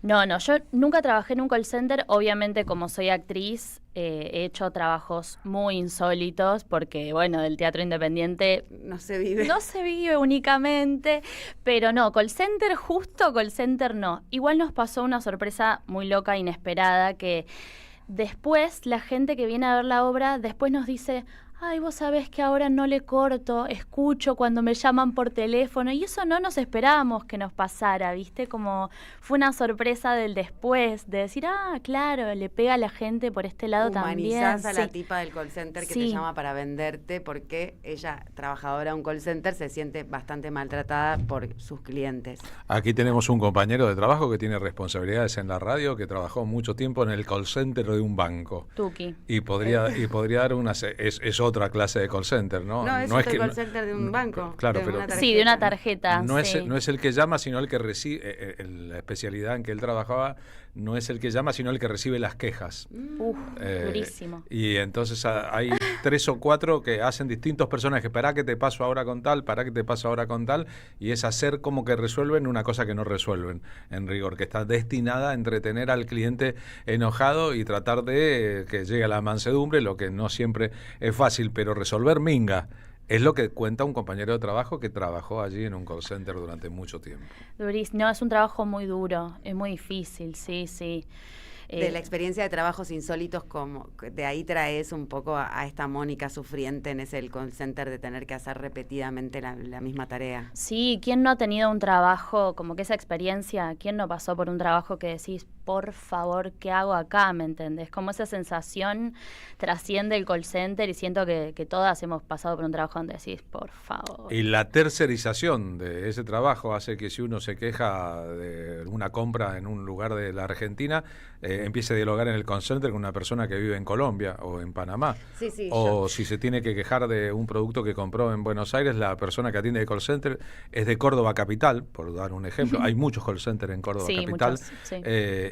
No, yo nunca trabajé en un call center, obviamente como soy actriz he hecho trabajos muy insólitos porque, bueno, del teatro independiente no se vive únicamente, pero no, call center no. Igual nos pasó una sorpresa muy loca, inesperada, que después la gente que viene a ver la obra, después nos dice, ay, vos sabés que ahora no le corto, escucho cuando me llaman por teléfono, y eso no nos esperábamos que nos pasara, ¿viste? Como fue una sorpresa del después, de decir, claro, le pega a la gente por este lado también. Humanizás a la tipa del call center que te llama para venderte, porque ella, trabajadora de un call center, se siente bastante maltratada por sus clientes. Aquí tenemos un compañero de trabajo que tiene responsabilidades en la radio, que trabajó mucho tiempo en el call center de un banco. Tuki. Y podría dar es otra clase de call center, ¿no? No es el call center de un banco. Claro, de pero de una tarjeta. No es el que llama, sino el que recibe, la especialidad en que él trabajaba, no es el que llama, sino el que recibe las quejas. Durísimo. Y entonces hay 3 o 4 que hacen distintos personajes, para que te paso ahora con tal, para que te paso ahora con tal, y es hacer como que resuelven una cosa que no resuelven, en rigor, que está destinada a entretener al cliente enojado y tratar de que llegue a la mansedumbre, lo que no siempre es fácil, pero resolver minga. Es lo que cuenta un compañero de trabajo que trabajó allí en un call center durante mucho tiempo. No, es un trabajo muy duro, es muy difícil, sí. De la experiencia de trabajos insólitos, como de ahí traes un poco a esta Mónica sufriente en ese call center de tener que hacer repetidamente la misma tarea. Sí, ¿quién no ha tenido un trabajo, como que esa experiencia, quién no pasó por un trabajo que decís, por favor, ¿qué hago acá? ¿Me entendés? Como esa sensación trasciende el call center y siento que todas hemos pasado por un trabajo donde decís, por favor. Y la tercerización de ese trabajo hace que si uno se queja de una compra en un lugar de la Argentina, empiece a dialogar en el call center con una persona que vive en Colombia o en Panamá. Sí, o si se tiene que quejar de un producto que compró en Buenos Aires, la persona que atiende el call center es de Córdoba Capital, por dar un ejemplo. Hay muchos call centers en Córdoba Capital. Muchos, sí.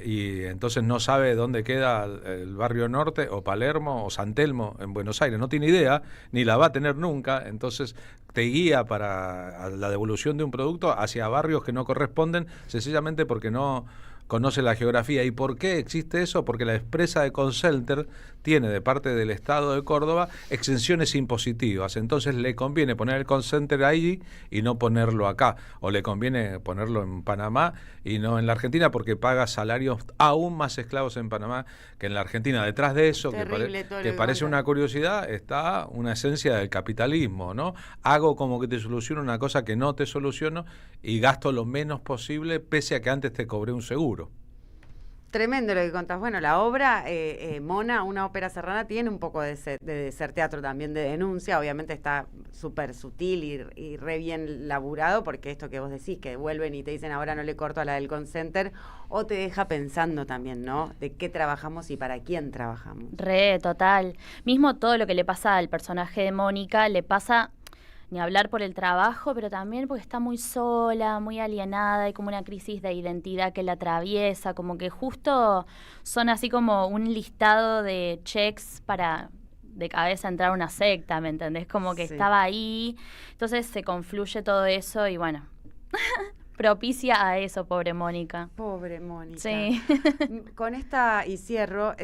Y entonces no sabe dónde queda el barrio norte o Palermo o San Telmo en Buenos Aires. No tiene idea, ni la va a tener nunca. Entonces te guía para la devolución de un producto hacia barrios que no corresponden, sencillamente porque no conoce la geografía. ¿Y por qué existe eso? Porque la empresa de call center tiene de parte del Estado de Córdoba exenciones impositivas, entonces le conviene poner el call center ahí y no ponerlo acá, o le conviene ponerlo en Panamá y no en la Argentina, porque paga salarios aún más esclavos en Panamá que en la Argentina. Detrás de eso, que parece una curiosidad, está una esencia del capitalismo, ¿no? Hago como que te soluciono una cosa que no te soluciono y gasto lo menos posible, pese a que antes te cobré un seguro. Tremendo lo que contás. Bueno, la obra Mona, una ópera serrana, tiene un poco de ser teatro también de denuncia. Obviamente está súper sutil y re bien laburado, porque esto que vos decís, que vuelven y te dicen ahora no le corto a la del call center, o te deja pensando también, ¿no? De qué trabajamos y para quién trabajamos. Total. Mismo todo lo que le pasa al personaje de Mónica, le pasa... ni hablar por el trabajo, pero también porque está muy sola, muy alienada, hay como una crisis de identidad que la atraviesa, como que justo son así como un listado de checks para de cabeza entrar a una secta, ¿me entendés? Como que estaba ahí, entonces se confluye todo eso y bueno, propicia a eso, pobre Mónica. Pobre Mónica. Sí. Con esta, y cierro,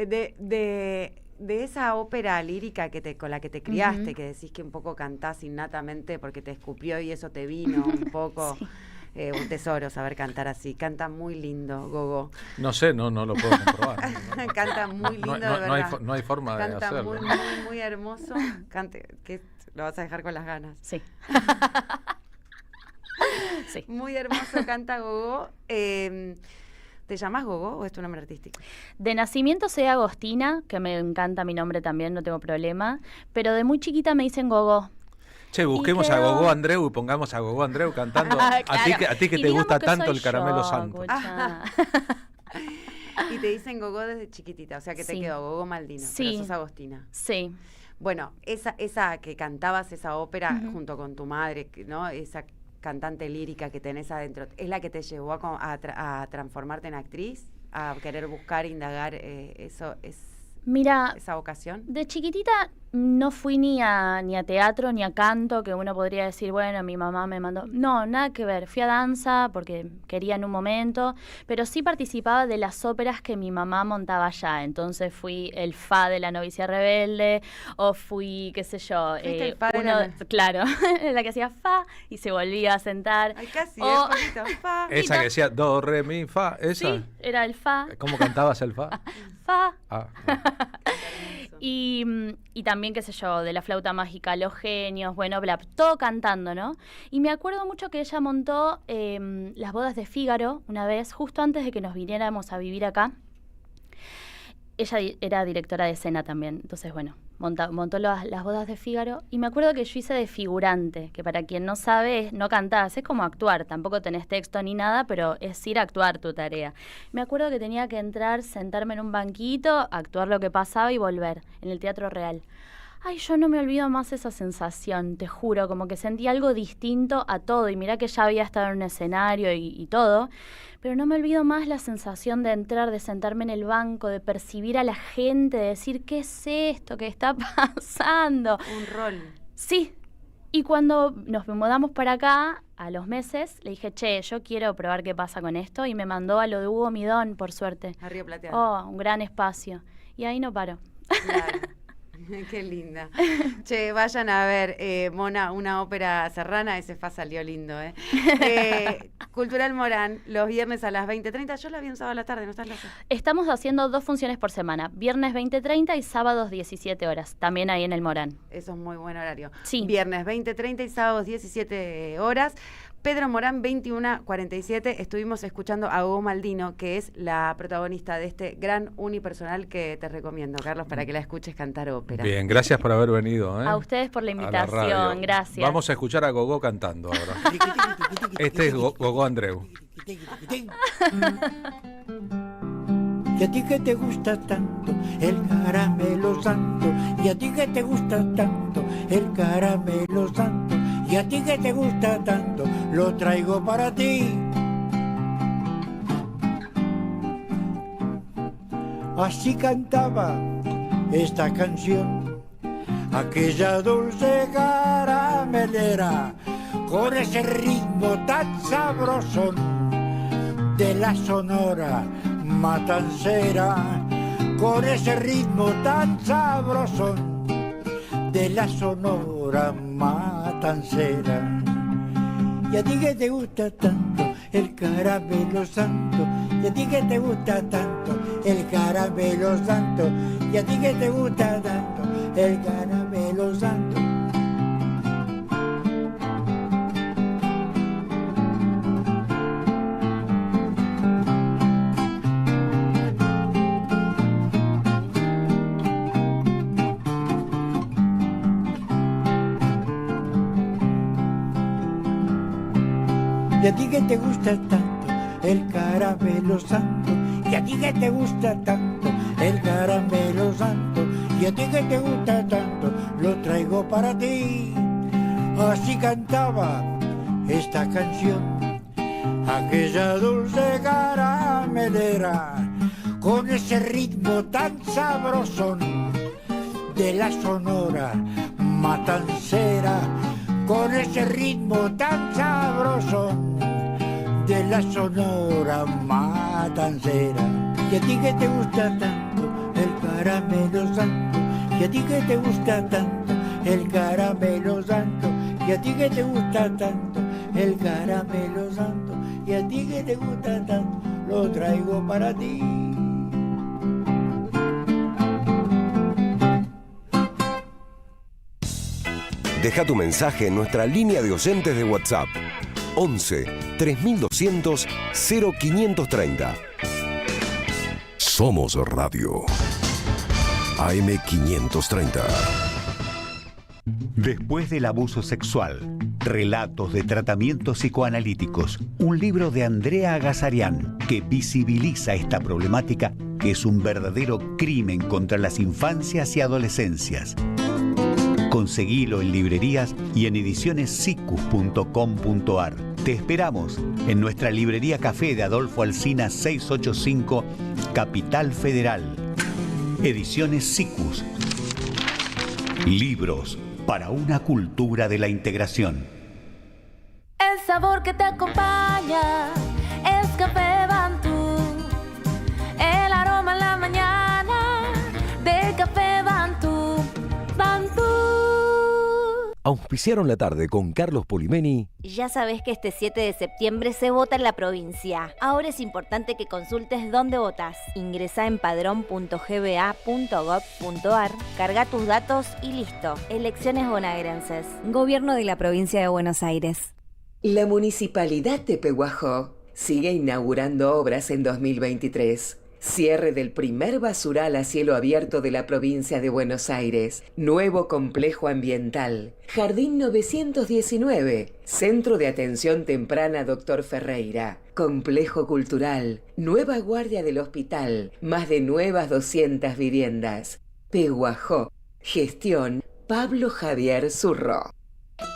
de esa ópera lírica con la que te criaste, que decís que un poco cantás innatamente porque te escupió y eso te vino un poco, un tesoro saber cantar así. Canta muy lindo, Gogo. No sé, no lo puedo comprobar. Canta muy lindo, de verdad. No hay forma de hacerlo. Canta muy hermoso. Cante, que lo vas a dejar con las ganas. Sí. Sí. Muy hermoso canta Gogo. ¿Te llamas Gogo o es tu nombre artístico? De nacimiento soy Agostina, que me encanta mi nombre también, no tengo problema, pero de muy chiquita me dicen Gogo. Che, busquemos a Gogo Andreu y pongamos a Gogo Andreu cantando. Claro. A ti que te gusta tanto el caramelo santo. Y te dicen Gogo desde chiquitita, o sea que te quedó Gogo Maldino, pero sos Agostina. Sí. Bueno, esa que cantabas esa ópera junto con tu madre, ¿no? Esa cantante lírica que tenés adentro, ¿es la que te llevó a transformarte en actriz? ¿A querer buscar, indagar Mira, esa vocación? De chiquitita no fui ni a teatro ni a canto, que uno podría decir, bueno, mi mamá me mandó. No, nada que ver. Fui a danza porque quería en un momento, pero sí participaba de las óperas que mi mamá montaba allá. Entonces fui el fa de La novicia rebelde, o fui, qué sé yo, el fa claro, la que hacía fa y se volvía a sentar. Ay, casi, fa. Esa que decía do, re, mi, fa, esa. Sí, era el fa. ¿Cómo cantabas el fa? fa. Y también, qué sé yo, de la flauta mágica, Los Genios, bueno, bla, todo cantando, ¿no? Y me acuerdo mucho que ella montó las bodas de Fígaro una vez, justo antes de que nos viniéramos a vivir acá. Ella era directora de escena también, entonces, bueno, montó las bodas de Fígaro. Y me acuerdo que yo hice de figurante, que para quien no sabe, no cantás, es como actuar, tampoco tenés texto ni nada, pero es ir a actuar tu tarea. Me acuerdo que tenía que entrar, sentarme en un banquito, actuar lo que pasaba y volver, en el Teatro Real. Ay, yo no me olvido más esa sensación, te juro, como que sentí algo distinto a todo. Y mirá que ya había estado en un escenario y todo, pero no me olvido más la sensación de entrar, de sentarme en el banco, de percibir a la gente, de decir, ¿qué es esto que está pasando? Un rol. Sí. Y cuando nos mudamos para acá, a los meses, le dije, che, yo quiero probar qué pasa con esto. Y me mandó a lo de Hugo Midón, por suerte. A Río Plateado. Oh, un gran espacio. Y ahí no paro. Claro. Qué linda. Che, vayan a ver, Mona, una ópera serrana, ese fa salió lindo, Cultural Morán, los viernes a las 20:30. Yo la vi un sábado a la tarde, ¿no estás loca? Estamos haciendo 2 funciones por semana, viernes 20:30 y sábados 17 horas, también ahí en el Morán. Eso es muy buen horario. Sí. Viernes 20:30 y sábados 17 horas. Pedro Morán, 21:47. Estuvimos escuchando a Gogó Maldino, que es la protagonista de este gran unipersonal que te recomiendo, Carlos, para que la escuches cantar ópera. Bien, gracias por haber venido. A ustedes por la A la invitación, radio. gracias. Vamos a escuchar a Gogó cantando ahora. Este es Gogó Andreu. Y a ti que te gusta tanto el caramelo santo, y a ti que te gusta tanto el caramelo santo, y a ti que te gusta tanto, lo traigo para ti. Así cantaba esta canción, aquella dulce caramelera, con ese ritmo tan sabrosón de la Sonora Matancera, con ese ritmo tan sabrosón de la Sonora Matancera. Y a ti que te gusta tanto el caramelo santo, y a ti que te gusta tanto el caramelo santo, y a ti que te gusta tanto el caramelo santo. Y a ti que te gusta tanto el caramelo santo, y a ti que te gusta tanto el caramelo santo, y a ti que te gusta tanto, lo traigo para ti. Así cantaba esta canción, aquella dulce caramelera, con ese ritmo tan sabrosón de la Sonora Matancera, con ese ritmo tan sabrosón de la Sonora Matancera. Y a ti que te gusta tanto el caramelo santo, y a ti que te gusta tanto el caramelo santo, y a ti que te gusta tanto el caramelo santo, y a ti que te gusta tanto, lo traigo para ti. Deja tu mensaje en nuestra línea de oyentes de WhatsApp 11 3200 0530. Somos Radio AM 530. Después del abuso sexual, relatos de tratamientos psicoanalíticos, un libro de Andrea Agazarian que visibiliza esta problemática que es un verdadero crimen contra las infancias y adolescencias. Conseguilo en librerías y en edicionessicus.com.ar. Te esperamos en nuestra librería Café de Adolfo Alsina 685, Capital Federal. Ediciones Sicus. Libros para una cultura de la integración. El sabor que te acompaña es Café Bantú. El aroma en la mañana de Café Bantú. Bantú. auspiciaron la tarde con Carlos Polimeni. Ya sabés que este 7 de septiembre se vota en la provincia. Ahora es importante que consultes dónde votás. Ingresá en padrón.gba.gov.ar, carga tus datos y listo. Elecciones bonaerenses. Gobierno de la Provincia de Buenos Aires. La Municipalidad de Pehuajó sigue inaugurando obras en 2023. Cierre del primer basural a cielo abierto de la provincia de Buenos Aires. Nuevo complejo ambiental. Jardín 919. Centro de Atención Temprana Dr. Ferreira. Complejo cultural. Nueva guardia del hospital. Más de nuevas 200 viviendas. Pehuajó. Gestión Pablo Javier Zurro.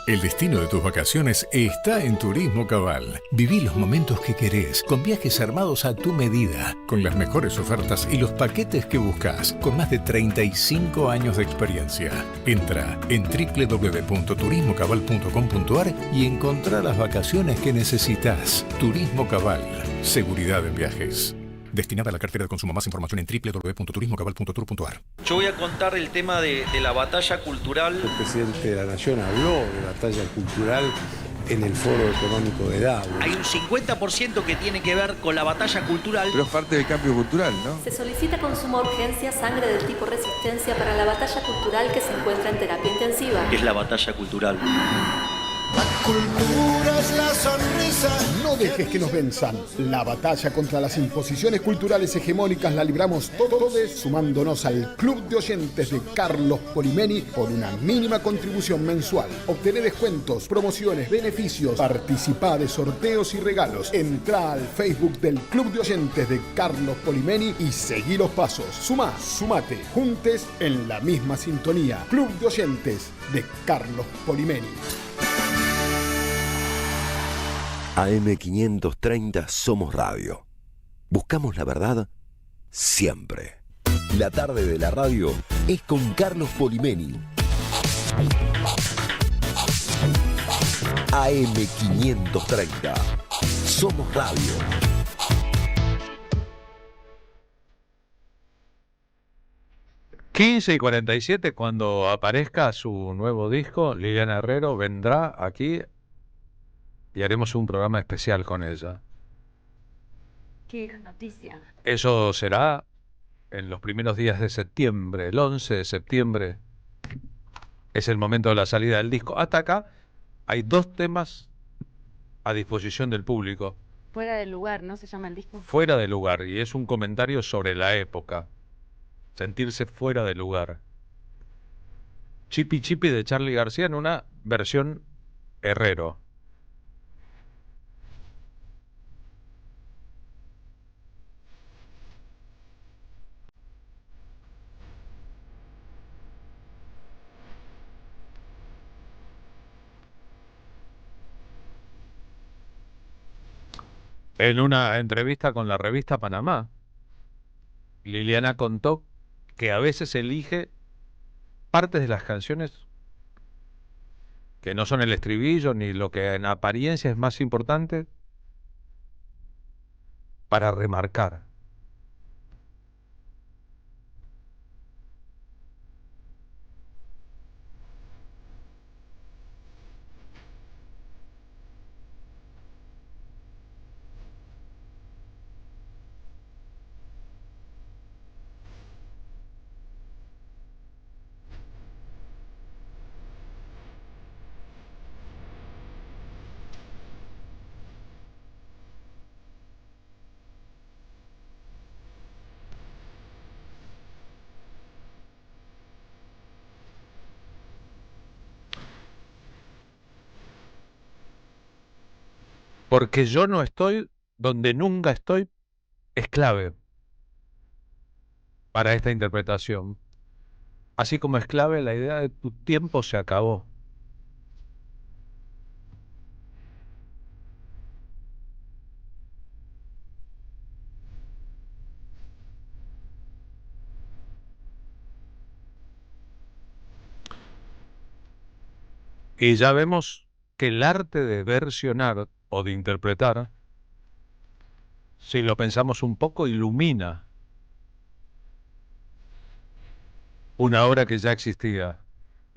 El destino de tus vacaciones está en Turismo Cabal. Viví los momentos que querés, con viajes armados a tu medida, con las mejores ofertas y los paquetes que buscas, con más de 35 años de experiencia. Entra en www.turismocabal.com.ar y encontrá las vacaciones que necesitas. Turismo Cabal, seguridad en viajes. Destinada a la cartera de consumo. Más información en www.turismocabal.tour.ar. Yo voy a contar el tema de la batalla cultural. El presidente de la Nación habló de batalla cultural en el Foro Económico de Davos. Hay un 50% que tiene que ver con la batalla cultural. Pero es parte del cambio cultural, ¿no? Se solicita con suma urgencia sangre del tipo resistencia para la batalla cultural que se encuentra en terapia intensiva. ¿Qué es la batalla cultural? Cultura es la sonrisa. No dejes que nos venzan. La batalla contra las imposiciones culturales hegemónicas la libramos todos sumándonos al Club de Oyentes de Carlos Polimeni por una mínima contribución mensual. Obtené descuentos, promociones, beneficios, participá de sorteos y regalos. Entrá al Facebook del Club de Oyentes de Carlos Polimeni y seguí los pasos. Sumate, juntes en la misma sintonía. Club de Oyentes de Carlos Polimeni. AM530 Somos Radio. Buscamos la verdad siempre. La tarde de la radio es con Carlos Polimeni. AM530 Somos Radio. ...15:47, cuando aparezca su nuevo disco, Liliana Herrero vendrá aquí y haremos un programa especial con ella. Qué noticia. Eso será en los primeros días de septiembre, el 11 de septiembre. Es el momento de la salida del disco. Hasta acá hay 2 temas a disposición del público. Fuera del lugar, ¿no se llama el disco? Fuera de lugar, y es un comentario sobre la época. Sentirse fuera de lugar. Chipi Chipi de Charly García en una versión Herrero. En una entrevista con la revista Panamá, Liliana contó que a veces elige partes de las canciones que no son el estribillo ni lo que en apariencia es más importante para remarcar. Porque yo no estoy donde nunca estoy es clave para esta interpretación. Así como es clave la idea de tu tiempo se acabó. Y ya vemos que el arte de versionar o de interpretar, si lo pensamos un poco, ilumina una obra que ya existía.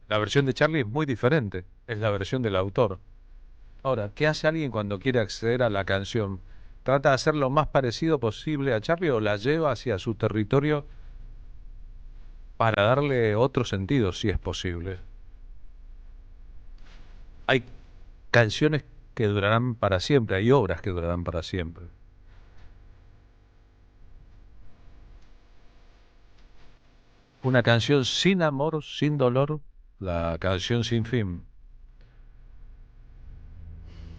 La versión de Charlie es muy diferente, es la versión del autor. Ahora, ¿qué hace alguien cuando quiere acceder a la canción? ¿Trata de hacer lo más parecido posible a Charlie o la lleva hacia su territorio para darle otro sentido, si es posible? Hay canciones que durarán para siempre, hay obras que durarán para siempre. Una canción sin amor, sin dolor, la canción sin fin.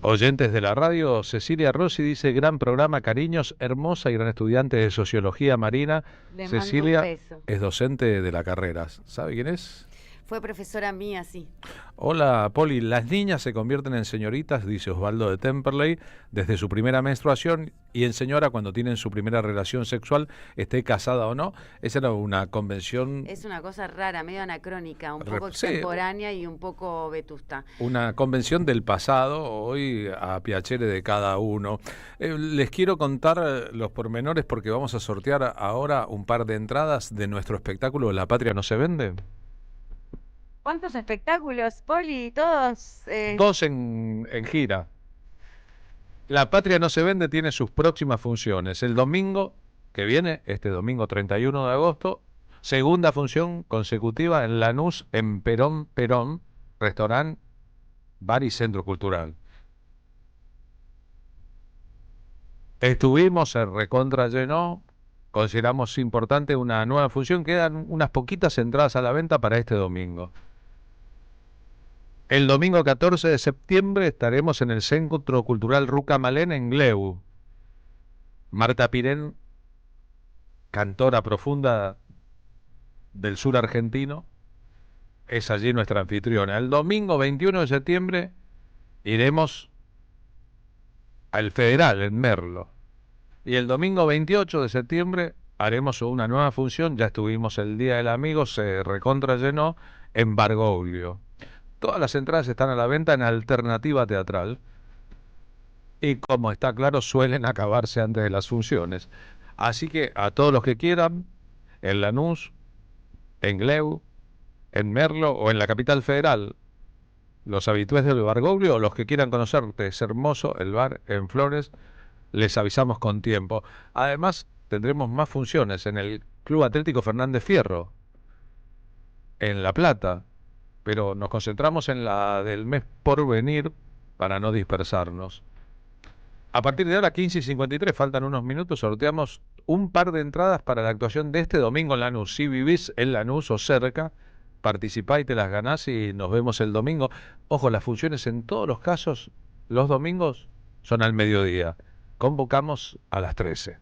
Oyentes de la radio, Cecilia Rossi dice, gran programa, cariños, hermosa y gran estudiante de Sociología Marina. Le mando un Cecilia beso. es docente de la carrera. ¿Sabe quién es? Fue profesora mía, sí. Hola, Poli. Las niñas se convierten en señoritas, dice Osvaldo de Temperley, desde su primera menstruación y en señora cuando tienen su primera relación sexual, esté casada o no. Esa era una convención... Es una cosa rara, medio anacrónica, un poco Sí. extemporánea y un poco vetusta. Una convención del pasado, hoy a piacere de cada uno. Les quiero contar los pormenores porque vamos a sortear ahora un par de entradas de nuestro espectáculo La Patria no se vende. ¿Cuántos espectáculos, Poli? Todos. Dos en gira. La Patria no se vende tiene sus próximas funciones. El domingo que viene, este domingo 31 de agosto, segunda función consecutiva en Lanús, en Perón, restaurante, bar y centro cultural. Estuvimos, se recontra llenó, consideramos importante una nueva función, quedan unas poquitas entradas a la venta para este domingo. El domingo 14 de septiembre estaremos en el Centro Cultural Rucamalén en Gleu. Marta Pirén, cantora profunda del sur argentino, es allí nuestra anfitriona. El domingo 21 de septiembre iremos al Federal en Merlo. Y el domingo 28 de septiembre haremos una nueva función, ya estuvimos el Día del Amigo, se recontra llenó, en Bargoglio. Todas las entradas están a la venta en Alternativa Teatral. Y como está claro, suelen acabarse antes de las funciones. Así que a todos los que quieran, en Lanús, en Gleu, en Merlo o en la capital federal, los habitués del Bargoglio o los que quieran conocerte, es hermoso el bar en Flores, les avisamos con tiempo. Además, tendremos más funciones en el Club Atlético Fernández Fierro, en La Plata, pero nos concentramos en la del mes por venir para no dispersarnos. A partir de ahora, 15:53, faltan unos minutos, sorteamos un par de entradas para la actuación de este domingo en Lanús. Si vivís en Lanús o cerca, participá y te las ganás y nos vemos el domingo. Ojo, las funciones en todos los casos, los domingos, son al mediodía. Convocamos a las 13.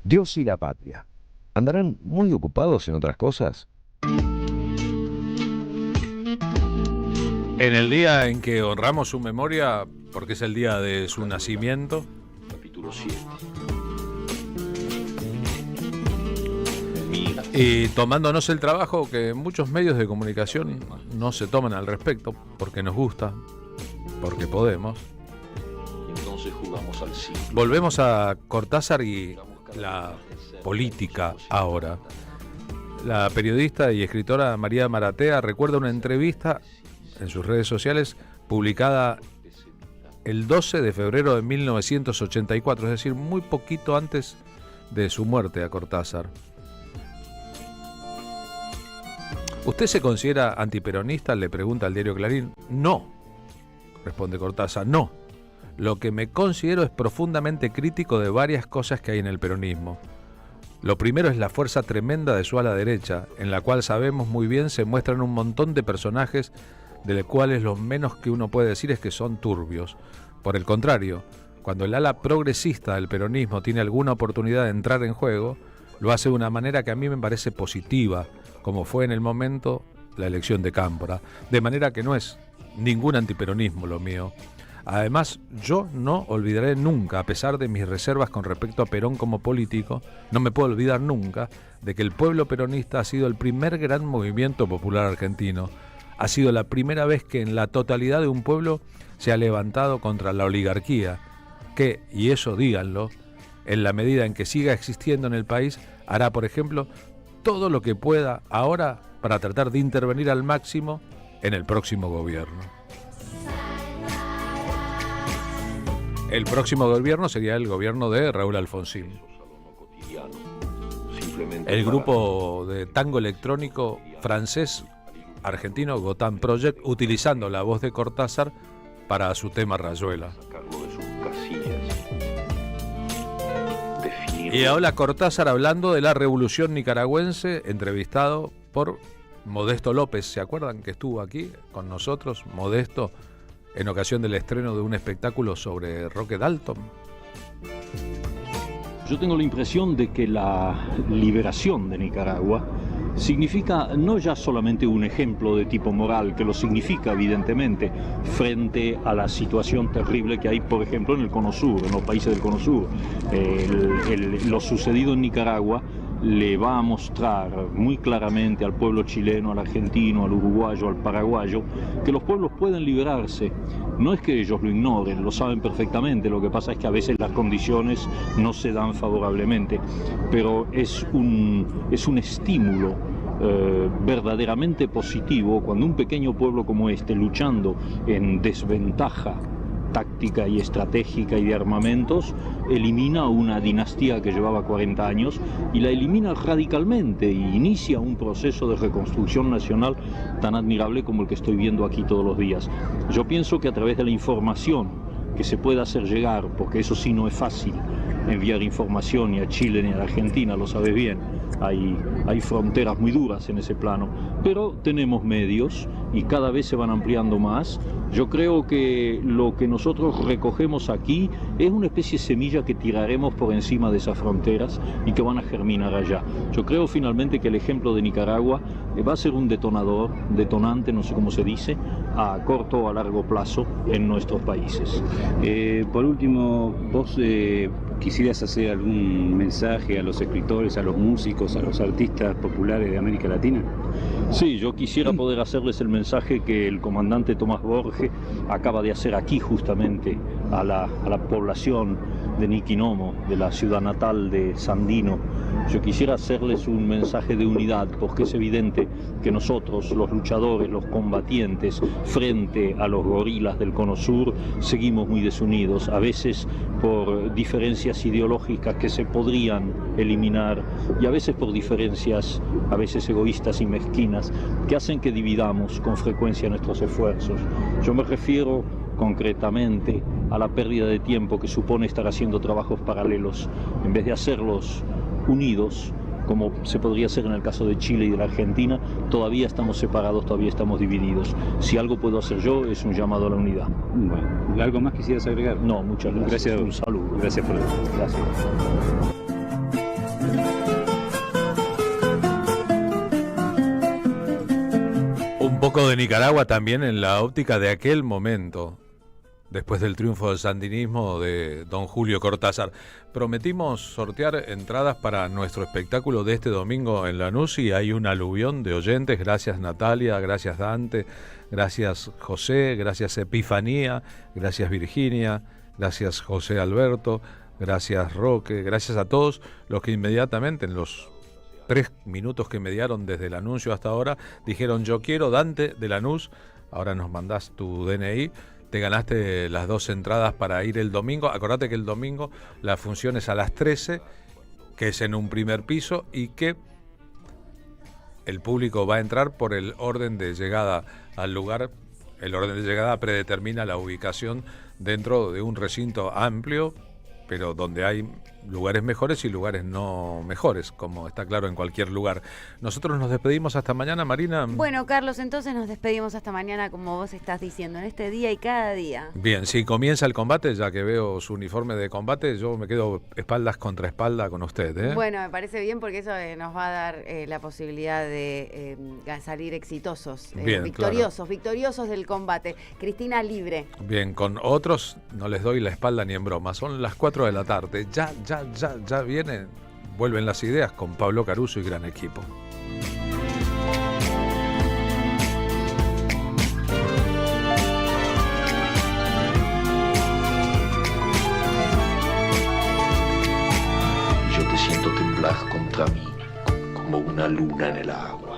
Dios y la patria. ¿Andarán muy ocupados en otras cosas? En el día en que honramos su memoria, porque es el día de su nacimiento, Capítulo 7. y tomándonos el trabajo que muchos medios de comunicación no se toman al respecto, porque nos gusta, porque podemos. Entonces jugamos al siglo. Volvemos a Cortázar y la política ahora. La periodista y escritora María Maratea recuerda una entrevista en sus redes sociales publicada el 12 de febrero de 1984, es decir, muy poquito antes de su muerte a Cortázar. ¿Usted se considera antiperonista?, le pregunta al diario Clarín. No, responde Cortázar, no. Lo que me considero es profundamente crítico de varias cosas que hay en el peronismo. Lo primero es la fuerza tremenda de su ala derecha, en la cual sabemos muy bien se muestran un montón de personajes de los cuales lo menos que uno puede decir es que son turbios. Por el contrario, cuando el ala progresista del peronismo tiene alguna oportunidad de entrar en juego, lo hace de una manera que a mí me parece positiva, como fue en el momento la elección de Cámpora. De manera que no es ningún antiperonismo lo mío. Además, yo no olvidaré nunca, a pesar de mis reservas con respecto a Perón como político, no me puedo olvidar nunca de que el pueblo peronista ha sido el primer gran movimiento popular argentino. Ha sido la primera vez que en la totalidad de un pueblo se ha levantado contra la oligarquía, que, y eso díganlo, en la medida en que siga existiendo en el país, hará, por ejemplo, todo lo que pueda ahora para tratar de intervenir al máximo en el próximo gobierno. El próximo gobierno sería el gobierno de Raúl Alfonsín. El grupo de tango electrónico francés argentino Gotham Project, utilizando la voz de Cortázar para su tema Rayuela. Y ahora Cortázar hablando de la revolución nicaragüense, entrevistado por Modesto López. ¿Se acuerdan que estuvo aquí con nosotros, Modesto, en ocasión del estreno de un espectáculo sobre Roque Dalton? Yo tengo la impresión de que la liberación de Nicaragua significa no ya solamente un ejemplo de tipo moral, que lo significa evidentemente, frente a la situación terrible que hay, por ejemplo, en el Cono Sur, en los países del Cono Sur. Lo sucedido en Nicaragua le va a mostrar muy claramente al pueblo chileno, al argentino, al uruguayo, al paraguayo, que los pueblos pueden liberarse. No es que ellos lo ignoren, lo saben perfectamente, lo que pasa es que a veces las condiciones no se dan favorablemente, pero es un estímulo verdaderamente positivo cuando un pequeño pueblo como este, luchando en desventaja táctica y estratégica y de armamentos, elimina una dinastía que llevaba 40 años y la elimina radicalmente e inicia un proceso de reconstrucción nacional tan admirable como el que estoy viendo aquí todos los días. Yo pienso que a través de la información que se pueda hacer llegar, porque eso sí no es fácil, enviar información ni a Chile ni a la Argentina, lo sabes bien, hay fronteras muy duras en ese plano, pero tenemos medios y cada vez se van ampliando más. Yo creo que lo que nosotros recogemos aquí es una especie de semilla que tiraremos por encima de esas fronteras y que van a germinar allá. Yo creo finalmente que el ejemplo de Nicaragua va a ser un detonante, no sé cómo se dice, a corto o a largo plazo en nuestros países. Por último, vos quisieras hacer algún mensaje a los escritores, a los músicos, a los artistas populares de América Latina. Sí, yo quisiera poder hacerles el mensaje que el comandante Tomás Borges acaba de hacer aquí justamente a la población de Niquinomo, de la ciudad natal de Sandino. Yo quisiera hacerles un mensaje de unidad, porque es evidente que nosotros, los luchadores, los combatientes, frente a los gorilas del Cono Sur, seguimos muy desunidos, a veces por diferencias ideológicas que se podrían eliminar y a veces por diferencias, a veces egoístas y mezquinas, que hacen que dividamos con frecuencia nuestros esfuerzos. Yo me refiero concretamente a la pérdida de tiempo que supone estar haciendo trabajos paralelos, en vez de hacerlos unidos, como se podría hacer en el caso de Chile y de la Argentina. Todavía estamos separados, todavía estamos divididos. Si algo puedo hacer yo, es un llamado a la unidad. Bueno, ¿algo más quisieras agregar? No, muchas gracias. Gracias. Un saludo. Gracias, Fred. Gracias. Un poco de Nicaragua también en la óptica de aquel momento, después del triunfo del sandinismo de don Julio Cortázar. Prometimos sortear entradas para nuestro espectáculo de este domingo en Lanús y hay un aluvión de oyentes. Gracias Natalia, gracias Dante, gracias José, gracias Epifanía, gracias Virginia, gracias José Alberto, gracias Roque, gracias a todos los que inmediatamente en los 3 minutos que mediaron desde el anuncio hasta ahora dijeron: yo quiero, Dante de Lanús, ahora nos mandás tu DNI. Te ganaste las 2 entradas para ir el domingo. Acordate que el domingo la función es a las 13, que es en un primer piso, y que el público va a entrar por el orden de llegada al lugar. El orden de llegada predetermina la ubicación dentro de un recinto amplio, pero donde hay lugares mejores y lugares no mejores, como está claro en cualquier lugar. Nosotros nos despedimos hasta mañana, Marina. Bueno, Carlos, entonces nos despedimos hasta mañana, como vos estás diciendo, en este día y cada día. Bien, si comienza el combate, ya que veo su uniforme de combate, yo me quedo espaldas contra espalda con usted, ¿eh? Bueno, me parece bien porque eso nos va a dar la posibilidad de salir exitosos, Bien, victoriosos del combate. Cristina libre. Bien, con otros no les doy la espalda ni en broma. Son las 4 de la tarde. Ya vienen, vuelven las ideas con Pablo Caruso y gran equipo. Yo te siento temblar contra mí, como una luna en el agua.